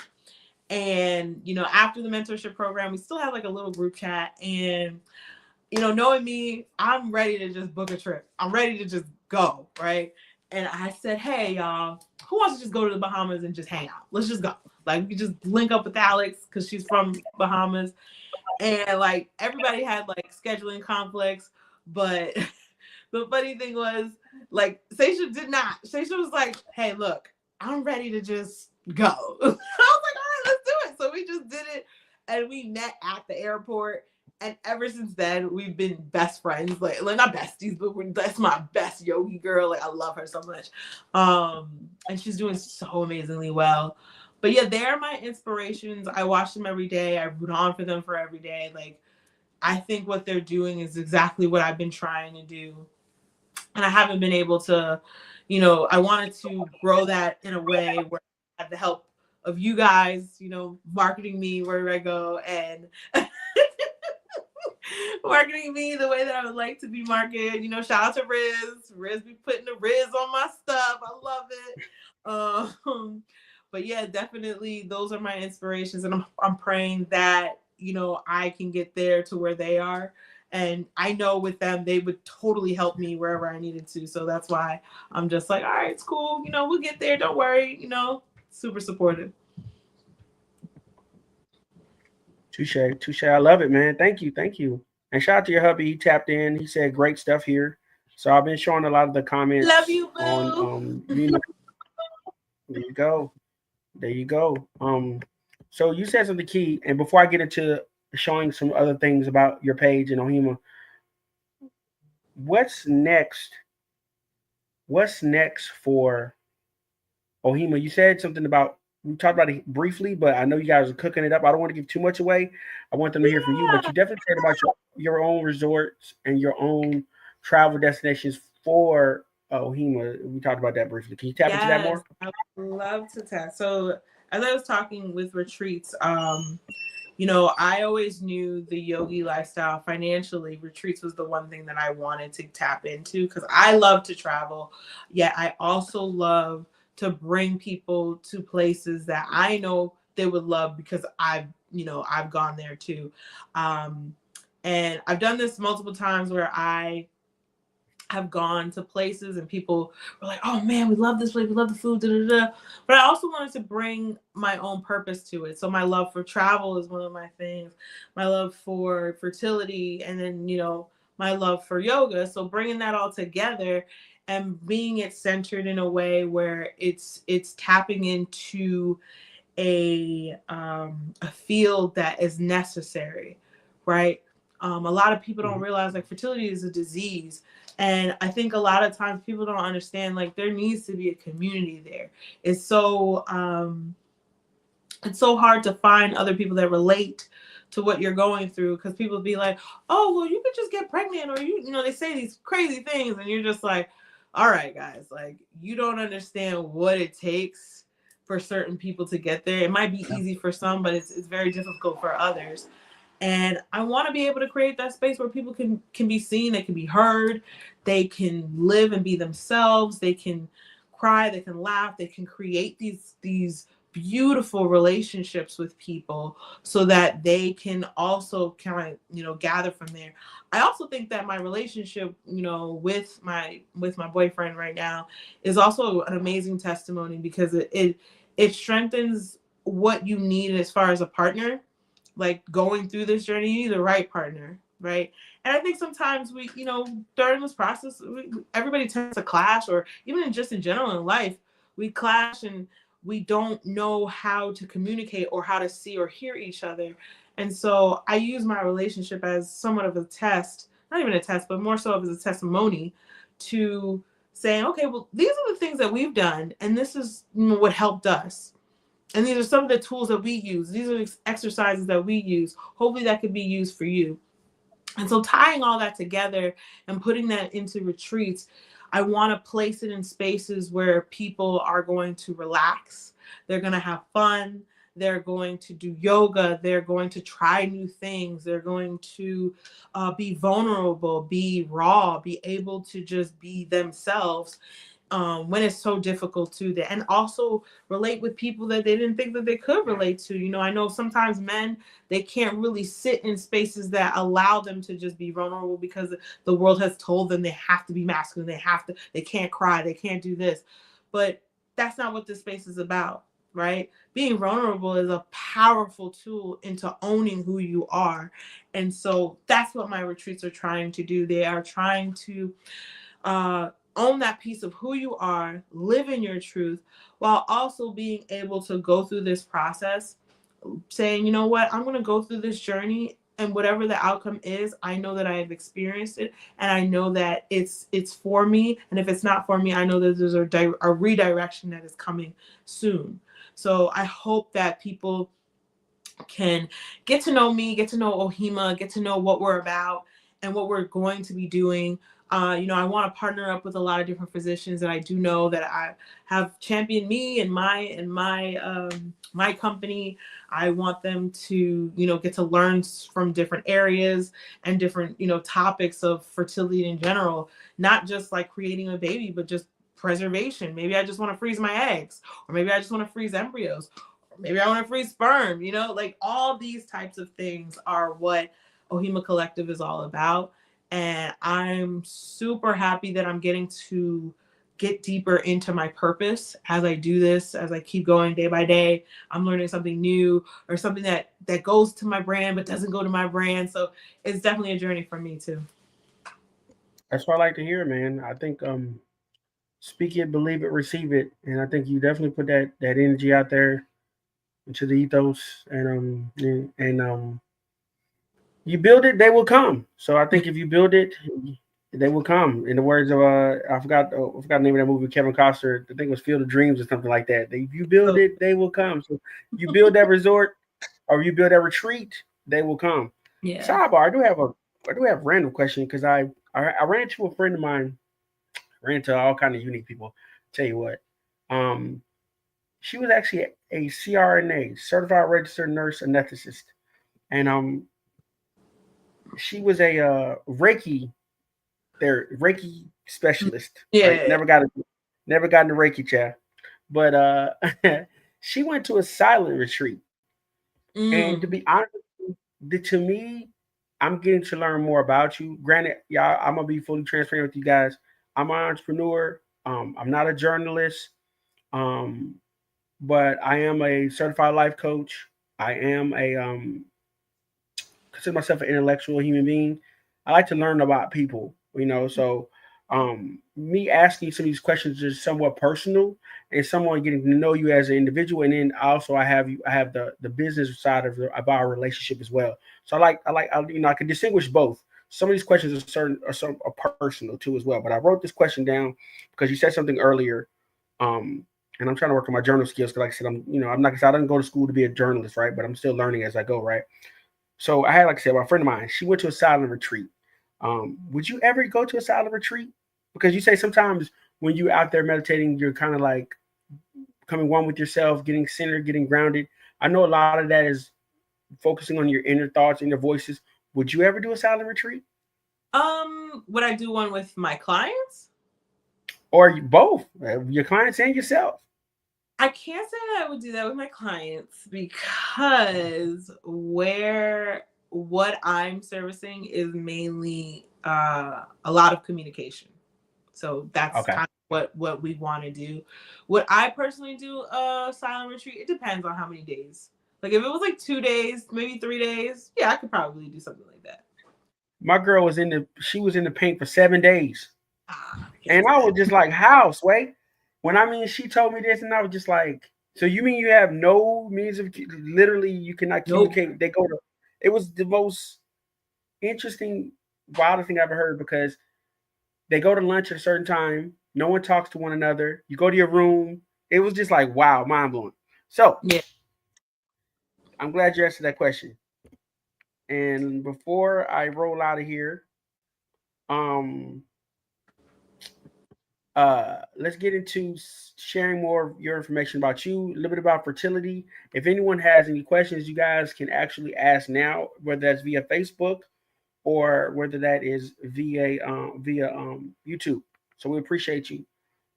And, after the mentorship program, we still have like a little group chat. And, knowing me, I'm ready to just book a trip. I'm ready to just go, right? And I said, hey, y'all, who wants to just go to the Bahamas and just hang out? Let's just go. Like, we could just link up with Alex because she's from Bahamas. And, like, everybody had, like, scheduling conflicts. But the funny thing was, like, Seisha did not. Seisha was like, hey, look, I'm ready to just go. I was like, all right, let's do it. So we just did it. And we met at the airport. And ever since then, we've been best friends. Like not besties, but that's my best yogi girl. Like, I love her so much. And she's doing so amazingly well. But yeah, they're my inspirations. I watch them every day. I root on for them for every day. Like, I think what they're doing is exactly what I've been trying to do. And I haven't been able to, I wanted to grow that in a way where I had the help of you guys, marketing me wherever I go and marketing me the way that I would like to be marketed. Shout out to Riz. Riz be putting the Riz on my stuff. I love it. But yeah, definitely those are my inspirations. And I'm praying that, I can get there to where they are. And I know with them, they would totally help me wherever I needed to. So that's why I'm just like, all right, it's cool. We'll get there. Don't worry. Super supportive. Touche, touche. I love it, man. Thank you, thank you. And shout out to your hubby. He tapped in. He said great stuff here. So I've been showing a lot of the comments. Love you, boo. On there you go. There you go. So you said something key, and before I get into showing some other things about your page and Ohima, what's next? What's next for Ohima? You said something about, we talked about it briefly, but I know you guys are cooking it up. I don't want to give too much away. I want them to hear from you, but you definitely said about your own resorts and your own travel destinations for Ohima. We talked about that briefly. Can you tap into that more? I would love to tap. So as I was talking with retreats, I always knew the yogi lifestyle financially. Retreats was the one thing that I wanted to tap into because I love to travel. Yet I also love to bring people to places that I know they would love because I've gone there too. And I've done this multiple times where I have gone to places and people were like, oh man, we love this place, we love the food, da, da, da. But I also wanted to bring my own purpose to it. So my love for travel is one of my things, my love for fertility, and then, my love for yoga. So bringing that all together and being it centered in a way where it's tapping into a field that is necessary, right? A lot of people don't Mhm. realize like fertility is a disease. And I think a lot of times people don't understand like there needs to be a community there. It's so it's so hard to find other people that relate to what you're going through, because people be like, oh well, you could just get pregnant, or they say these crazy things, and you're just like, all right guys, like you don't understand what it takes for certain people to get there. It might be easy for some, but it's very difficult for others. And I want to be able to create that space where people can be seen, they can be heard, they can live and be themselves, they can cry, they can laugh, they can create these beautiful relationships with people, so that they can also kind of gather from there. I also think that my relationship with my boyfriend right now is also an amazing testimony, because it strengthens what you need as far as a partner. Like going through this journey, you need the right partner, right? And I think sometimes we, during this process, everybody tends to clash, or even just in general in life, we clash and we don't know how to communicate or how to see or hear each other. And so I use my relationship as somewhat of a test, not even a test, but more so as a testimony to saying, okay, well, these are the things that we've done, and this is what helped us, and these are some of the tools that we use. These are the exercises that we use. Hopefully that could be used for you. And so tying all that together and putting that into retreats, I want to place it in spaces where people are going to relax. They're going to have fun. They're going to do yoga. They're going to try new things. They're going to be vulnerable, be raw, be able to just be themselves, when it's so difficult to that, and also relate with people that they didn't think that they could relate to. I know sometimes men, they can't really sit in spaces that allow them to just be vulnerable, because the world has told them they have to be masculine, they can't cry, they can't do this. But that's not what this space is about, right? Being vulnerable is a powerful tool into owning who you are. And so that's what my retreats are trying to do. They are trying to uh, own that piece of who you are, live in your truth, while also being able to go through this process, saying, you know what, I'm going to go through this journey, and whatever the outcome is, I know that I have experienced it, and I know that it's for me. And if it's not for me, I know that there's a redirection that is coming soon. So I hope that people can get to know me, get to know Ohima, get to know what we're about and what we're going to be doing. I want to partner up with a lot of different physicians, and I do know that I have championed me and my company. I want them to get to learn from different areas and different topics of fertility in general, not just like creating a baby, but just preservation. Maybe I just want to freeze my eggs, or maybe I just want to freeze embryos, maybe I want to freeze sperm, like all these types of things are what Ohima Collective is all about. And I'm super happy that I'm getting to get deeper into my purpose as I do this, as I keep going day by day. I'm learning something new, or something that goes to my brand but doesn't go to my brand. So it's definitely a journey for me too. That's what I like to hear, man. I think speak it, believe it, receive it, and I think you definitely put that energy out there into the ethos, and you build it, they will come. So I think if you build it, they will come. In the words of I forgot the name of that movie, Kevin Costner. I think it was Field of Dreams or something like that. If you build So it, they will come. So you build that resort, or you build that retreat, they will come. yeah. Sidebar, I do have a random question, because I ran into a friend of mine, ran into all kind of unique people. Tell you what, um, she was actually a CRNA, certified registered nurse anesthetist, and she was a Reiki specialist, right? Yeah. Never got into Reiki chair, but she went to a silent retreat. And to Mm. be honest, to me, I'm getting to learn more about you. Granted, y'all, I'm gonna be fully transparent with you guys. I'm an entrepreneur. I'm not a journalist, um, but I am a certified life coach. I am a consider myself an intellectual human being. I like to learn about people, so Me asking you some of these questions is somewhat personal and someone getting to know you as an individual, and then also I have the business side of our relationship as well. So I can distinguish both. Some of these questions are personal too as well. But I wrote this question down because you said something earlier, um, and I'm trying to work on my journal skills because, like I said, I'm not. I didn't go to school to be a journalist, right? But I'm still learning as I go, right? So I had, like I said, my friend of mine. She went to a silent retreat. Would you ever go to a silent retreat? Because you say sometimes when you're out there meditating, you're kind of like becoming one with yourself, getting centered, getting grounded. I know a lot of that is focusing on your inner thoughts and your voices. Would you ever do a silent retreat? Would I do one with my clients? Or both, your clients and yourself? I can't say that I would do that with my clients because what I'm servicing is mainly a lot of communication. So that's Okay. kind of what we want to do. Would I personally do a silent retreat? It depends on how many days. Like if it was like 2 days, maybe 3 days, yeah, I could probably do something like that. My girl she was in the paint for 7 days. I can't And do I that. was just like, how, Sway? When I mean, she told me this, and I was just like, so you mean you have no means of literally you cannot Nope. communicate? They go to. It was the most interesting, wildest thing I ever heard because they go to lunch at a certain time. No one talks to one another. You go to your room. It was just like, wow, mind blowing. So Yeah. I'm glad you answered that question. And before I roll out of here, um, let's get into sharing more of your information about you, a little bit about fertility. If anyone has any questions, you guys can actually ask now, whether that's via Facebook or whether that is via YouTube. So we appreciate you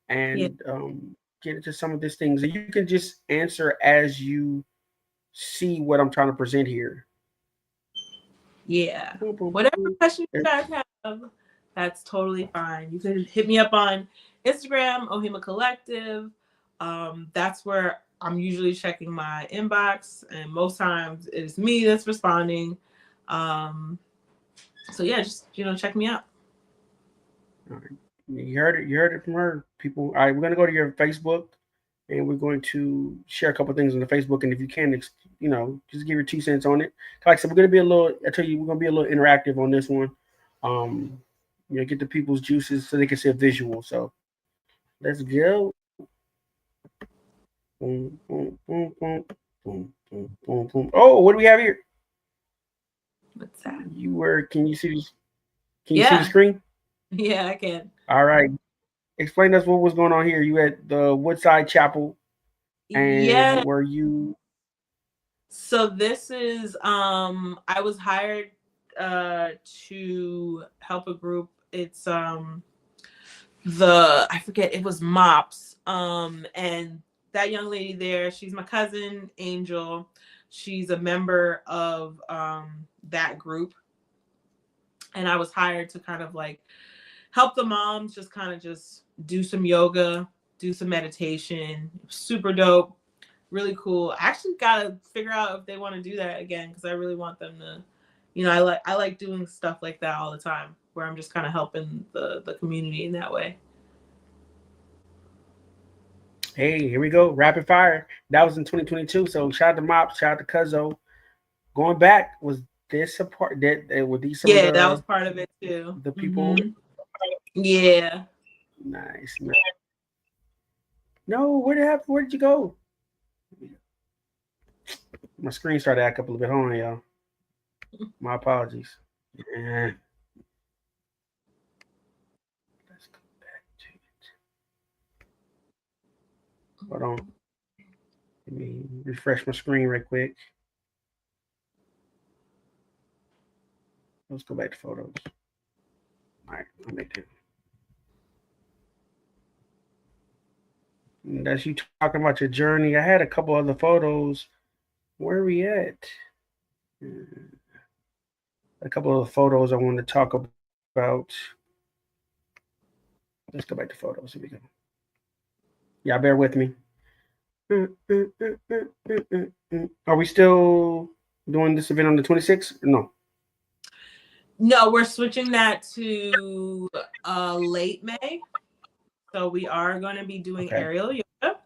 Yeah. and get into some of these things, and you can just answer as you see what I'm trying to present here. Yeah. Boom, boom, Whatever boom. questions you guys have, that's totally fine. You can hit me up on Instagram, Ohima Collective. That's where I'm usually checking my inbox, and most times it's me that's responding. Um, so yeah, just check me out. All right. You heard it. You heard it from her, people. All right, we're gonna go to your Facebook, and we're going to share a couple things on the Facebook. And if you can, just give your 2 cents on it. Like I said, we're gonna be a little. I tell you, we're gonna be a little interactive on this one. Um, get the people's juices so they can see a visual. So let's go. Boom, boom, boom, boom, boom, boom, boom, boom. Oh, what do we have here? What's that? You were. Can you see this? Can you see the Yeah. screen? Yeah, I can. All right. Explain to us what was going on here. You at the Woodside Chapel, and Yeah. were you? So this is I was hired to help a group. It's I forget, it was MOPS. And that young lady there, she's my cousin Angel. She's a member of that group, and I was hired to kind of like help the moms just kind of just do some yoga, do some meditation. Super dope, really cool. I actually gotta figure out if they want to do that again because I really want them to. I like doing stuff like that all the time, where I'm just kind of helping the community in that way. Hey, here we go. Rapid fire. That was in 2022. So shout out to Mop, shout out to Cuzzo. Going back, was this a part that were these some of Yeah, that was part of it too. the people on it? Yeah. Nice, nice. No, where did you go? My screen started acting up a little bit. Hold on, y'all. My apologies. Yeah. Let's go back to it. Hold on. Let me refresh my screen right quick. Let's go back to photos. All right, I'll make that. And that's you talking about your journey. I had a couple other photos. Where are we at? A couple of photos I wanted to talk about. Let's go back to photos. Here we go. Yeah, bear with me. Are we still doing this event on the 26th? No. No, we're switching that to late May. So we are going to be doing Okay. aerial yoga,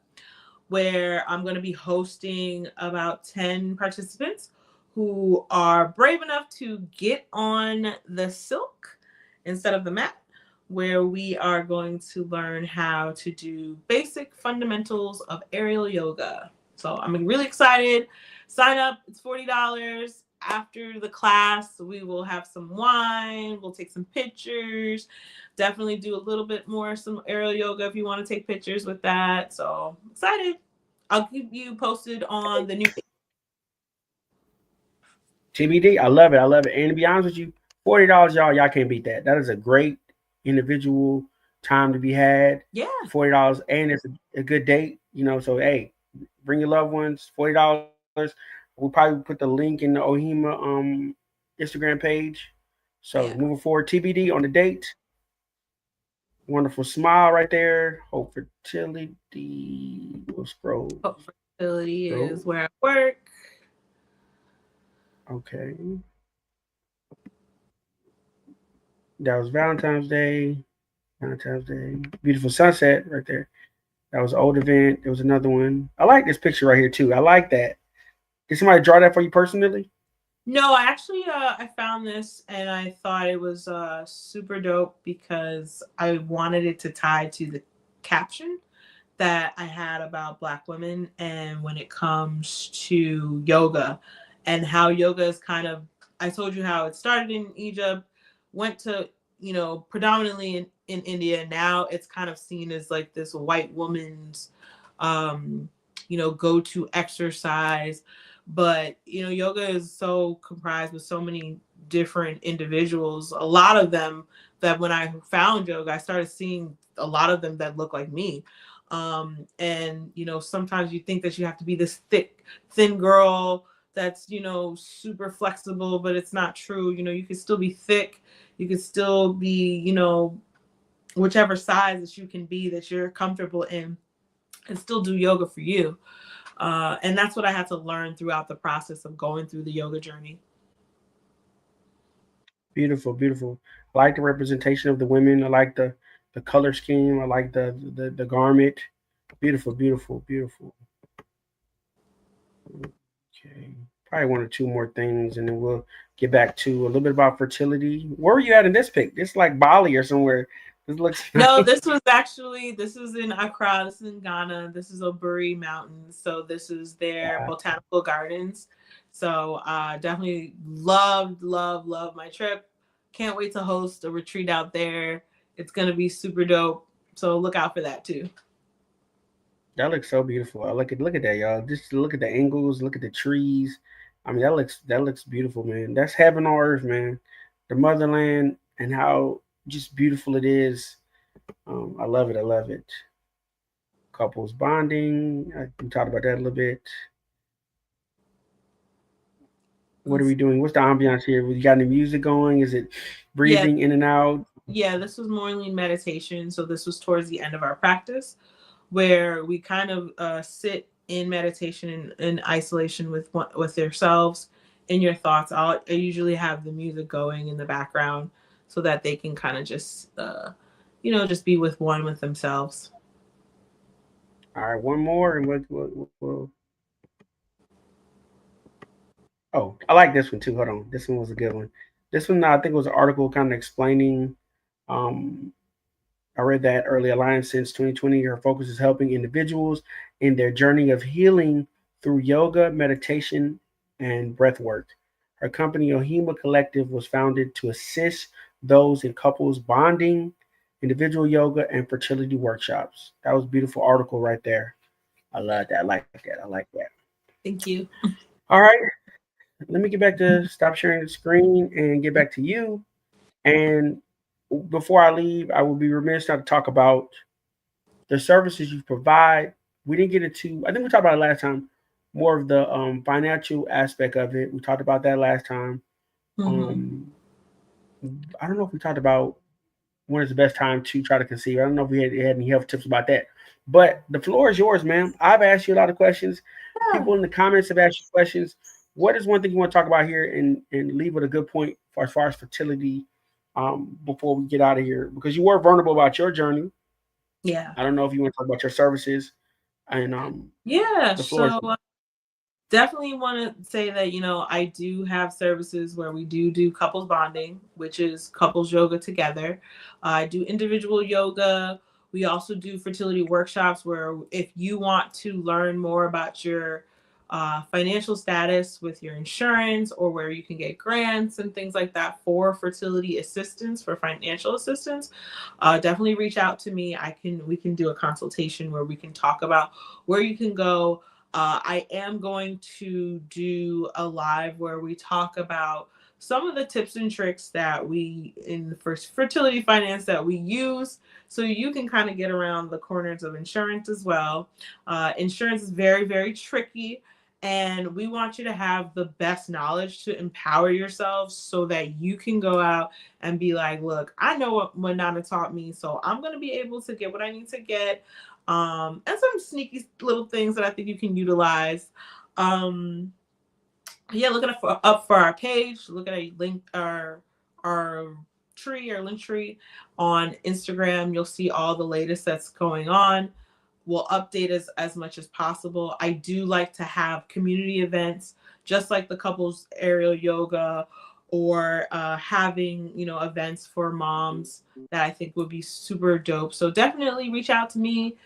where I'm going to be hosting about 10 participants who are brave enough to get on the silk instead of the mat, where we are going to learn how to do basic fundamentals of aerial yoga. So I'm really excited. Sign up, it's $40. After the class, we will have some wine, we'll take some pictures, definitely do a little bit more some aerial yoga if you want to take pictures with that. So excited. I'll keep you posted on the new. TBD. I love it. I love it. And to be honest with you, $40, y'all can't beat that. That is a great individual time to be had. Yeah, $40, and it's a good date. So hey, bring your loved ones. $40. We'll probably put the link in the Ohima Instagram page. So yeah. moving forward, TBD on the date. Wonderful smile right there. Hope fertility. We'll scroll. Hope fertility is Scroll. where I work. Okay. That was Valentine's Day. Valentine's Day. Beautiful sunset right there. That was an old event. There was another one. I like this picture right here too. I like that. Did somebody draw that for you personally? No, I actually I found this and I thought it was super dope because I wanted it to tie to the caption that I had about Black women and when it comes to yoga and how yoga is kind of, I told you how it started in Egypt, went to, predominantly in India. Now it's kind of seen as like this white woman's, um, go to exercise. But, yoga is so comprised with so many different individuals. A lot of them that when I found yoga, I started seeing a lot of them that look like me. And sometimes you think that you have to be this thick thin girl that's super flexible, but it's not true. You can still be thick, you can still be whichever size that you can be that you're comfortable in, and still do yoga for you. And that's what I had to learn throughout the process of going through the yoga journey. Beautiful, beautiful. I like the representation of the women. I like the color scheme. I like the garment. Beautiful, beautiful, beautiful. Okay. Probably one or two more things, and then we'll get back to a little bit about fertility. Where were you at in this pic? This is like Bali or somewhere. This looks No, like this is in Accra, this is in Ghana, this is Oburi Mountains. So this is their botanical gardens. So definitely love my trip. Can't wait to host a retreat out there. It's gonna be super dope. So look out for that too. that looks so beautiful. I look at that, y'all. Just look at the angles, look at the trees. I mean, that looks beautiful, man. That's heaven on earth, man. The motherland and how just beautiful it is. I love it. I love it. Couples bonding. We talked about that a little bit. What are we doing? What's the ambiance here? We got any music going? Is it Yeah, breathing in and out? yeah, this was morning meditation. So this was towards the end of our practice where we kind of sit in meditation in isolation with yourselves in your thoughts. I usually have the music going in the background so that they can kind of just just be with one with themselves. All right, one more, and oh, I like this one too. Hold on, this one was a good one. This one, I think, was an article kind of explaining. Um, I read that Early Alliance since 2020. Her focus is helping individuals in their journey of healing through yoga, meditation, and breath work. Her company, Ohima Collective, was founded to assist those in couples bonding, individual yoga, and fertility workshops. That was a beautiful article right there. I love that. I like that. I like that. Thank you. All right. Let me get back to stop sharing the screen and get back to you. And before I leave, I will be remiss not to talk about the services you provide. We didn't get into, I think we talked about it last time, more of the financial aspect of it. We talked about that last time. Mm-hmm. Um, I don't know if we talked about when is the best time to try to conceive. I don't know if we had any health tips about that. But the floor is yours, ma'am. I've asked you a lot of questions. Yeah. People in the comments have asked you questions. what is one thing you want to talk about here and leave with a good point for as far as fertility before we get out of here? Because you were vulnerable about your journey. Yeah. I don't know if you want to talk about your services and Yeah. the floor is So definitely want to say that, I do have services where we do couples bonding, which is couples yoga together. I do individual yoga. We also do fertility workshops where if you want to learn more about your financial status with your insurance, or where you can get grants and things like that for fertility assistance, for financial assistance, definitely reach out to me. We can do a consultation where we can talk about where you can go. I am going to do a live where we talk about some of the tips and tricks that we in the first fertility finance that we use, so you can kind of get around the corners of insurance as well. Insurance is very, very tricky, and we want you to have the best knowledge to empower yourself so that you can go out and be like, look, I know what Nana taught me, so I'm going to be able to get what I need to get, and some sneaky little things that I think you can utilize. Um, yeah, look up for our page. Look at a link, our tree or link tree on Instagram. You'll see all the latest that's going on. We'll update as much as possible. I do like to have community events, just like the couples aerial yoga, or having events for moms that I think would be super dope. So definitely reach out to me.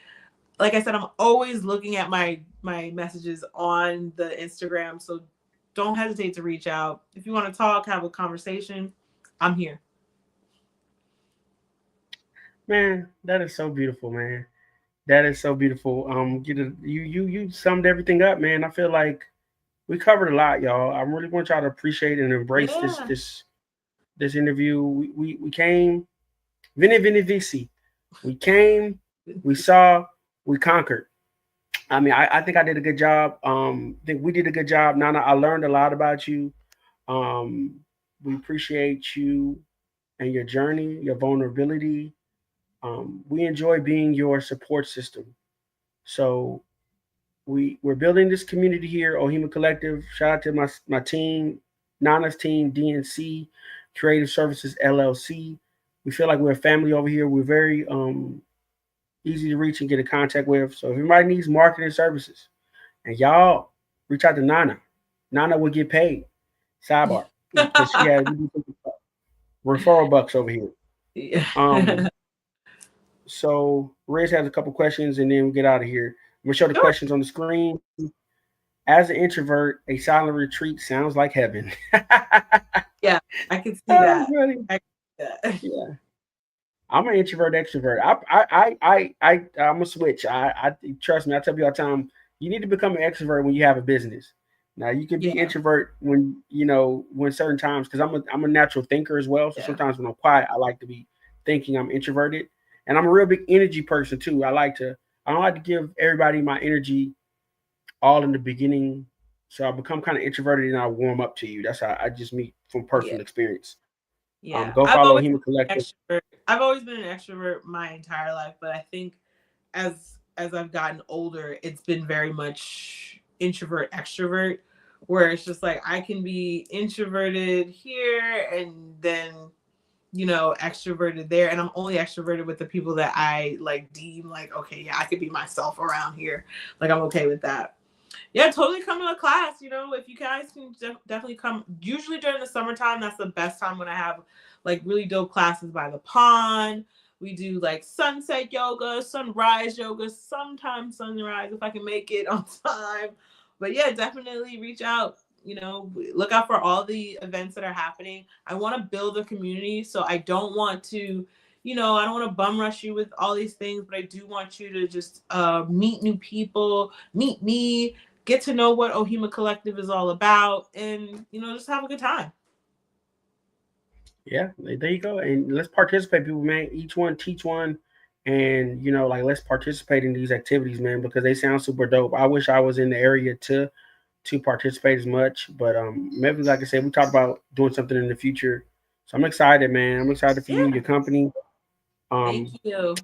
Like I said, I'm always looking at my messages on the Instagram, so don't hesitate to reach out. If you want to talk, have a conversation, I'm here. man, that is so beautiful, man. That is so beautiful. You summed everything up, man. I feel like we covered a lot, y'all. I really want y'all to appreciate and embrace Yeah. this interview. We came, vini vini vici. We came, we saw, we conquered. I mean, I think I did a good job. I think we did a good job. Nana, I learned a lot about you. Um, we appreciate you and your journey, your vulnerability. We enjoy being your support system. So we're building this community here, Ohima Collective. Shout out to my team, Nana's team, DNC Creative Services LLC. We feel like we're a family over here. We're very easy to reach and get in contact with. So if anybody needs marketing services, and y'all reach out to Nana, Nana will get paid. Sidebar, because she has referral bucks over here. Yeah. Um, so Riz has a couple questions, and then we get out of here. I'm gonna show the Sure. questions on the screen. As an introvert, a silent retreat sounds like heaven. Yeah, I can see Oh, that. buddy. I can see that. Yeah, I'm an introvert extrovert. I'm a switch. I trust me. I tell people all the time. You need to become an extrovert when you have a business. Now you can be Yeah, introvert when certain times, because I'm a natural thinker as well. So yeah, sometimes when I'm quiet, I like to be thinking. I'm introverted, and I'm a real big energy person too. I don't like to give everybody my energy all in the beginning. So I become kind of introverted and I warm up to you. That's how I just meet from yeah, personal experience. yeah. Go follow Hema Collective. I've always been an extrovert my entire life, but I think as I've gotten older, it's been very much introvert extrovert, where it's just like I can be introverted here and then extroverted there, and I'm only extroverted with the people that I like deem like, okay, yeah, I could be myself around here. Like I'm okay with that. Yeah, totally come to a class. If you guys can definitely come. Usually during the summertime, that's the best time when I have like really dope classes by the pond. We do like sunset yoga, sunrise yoga, sometimes sunrise if I can make it on time. But yeah, definitely reach out. Look out for all the events that are happening. I want to build a community, so I don't want to. I don't want to bum rush you with all these things, but I do want you to just meet new people, meet me, get to know what Ohima Collective is all about, and just have a good time. Yeah, there you go. And let's participate, people, man. Each one teach one, and like let's participate in these activities, man, because they sound super dope. I wish I was in the area to participate as much, but maybe like I said, we talked about doing something in the future. So I'm excited, man. I'm excited for you, Yeah, your company. thank Um, you.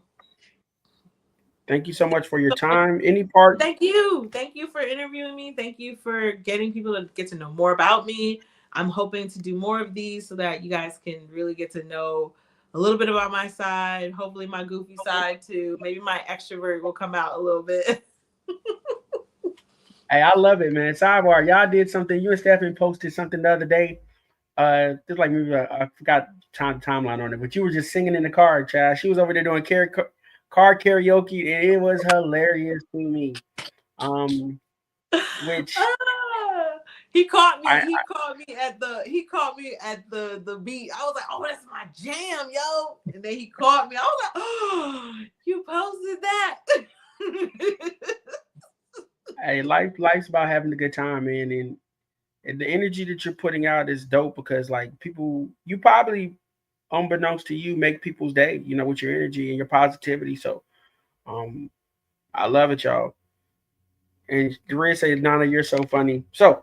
Thank you so much for your time. Any part? Thank you. Thank you for interviewing me. Thank you for getting people to get to know more about me. I'm hoping to do more of these so that you guys can really get to know a little bit about my side, hopefully my goofy side too. Maybe my extrovert will come out a little bit. Hey, I love it, man. Sidebar, y'all did something. You and Stephen posted something the other day. Just like maybe I forgot timeline on it, but you were just singing in the car, Chad. She was over there doing car karaoke, and it was hilarious to me. Um, which Ah, he caught me. I He caught me at the beat. I was like, "Oh, that's my jam, yo!" And then he caught me. I was like, "Oh, you posted that." hey, life's about having a good time, man, and the energy that you're putting out is dope because like people, you probably unbeknownst to you make people's day, with your energy and your positivity. So, um, I love it, y'all. And Doreen said, Nana, you're so funny. So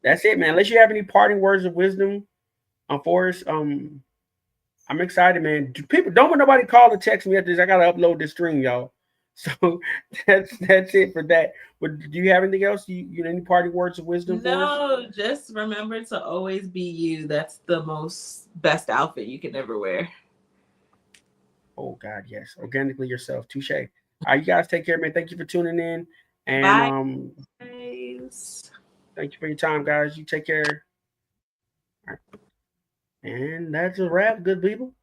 that's it, man. Unless you have any parting words of wisdom for us, I'm excited, man. People don't want nobody call or text me after this. I gotta upload this stream, y'all. So that's it for that. But do you have anything else? Any parting words of wisdom for us? No, just remember to always be you. That's the most best outfit you can ever wear. Oh God, yes. Organically yourself. Touche. All right, you guys take care, man. Thank you for tuning in. And Bye, guys. thank you for your time, guys. You take care. All right. And that's a wrap, good people.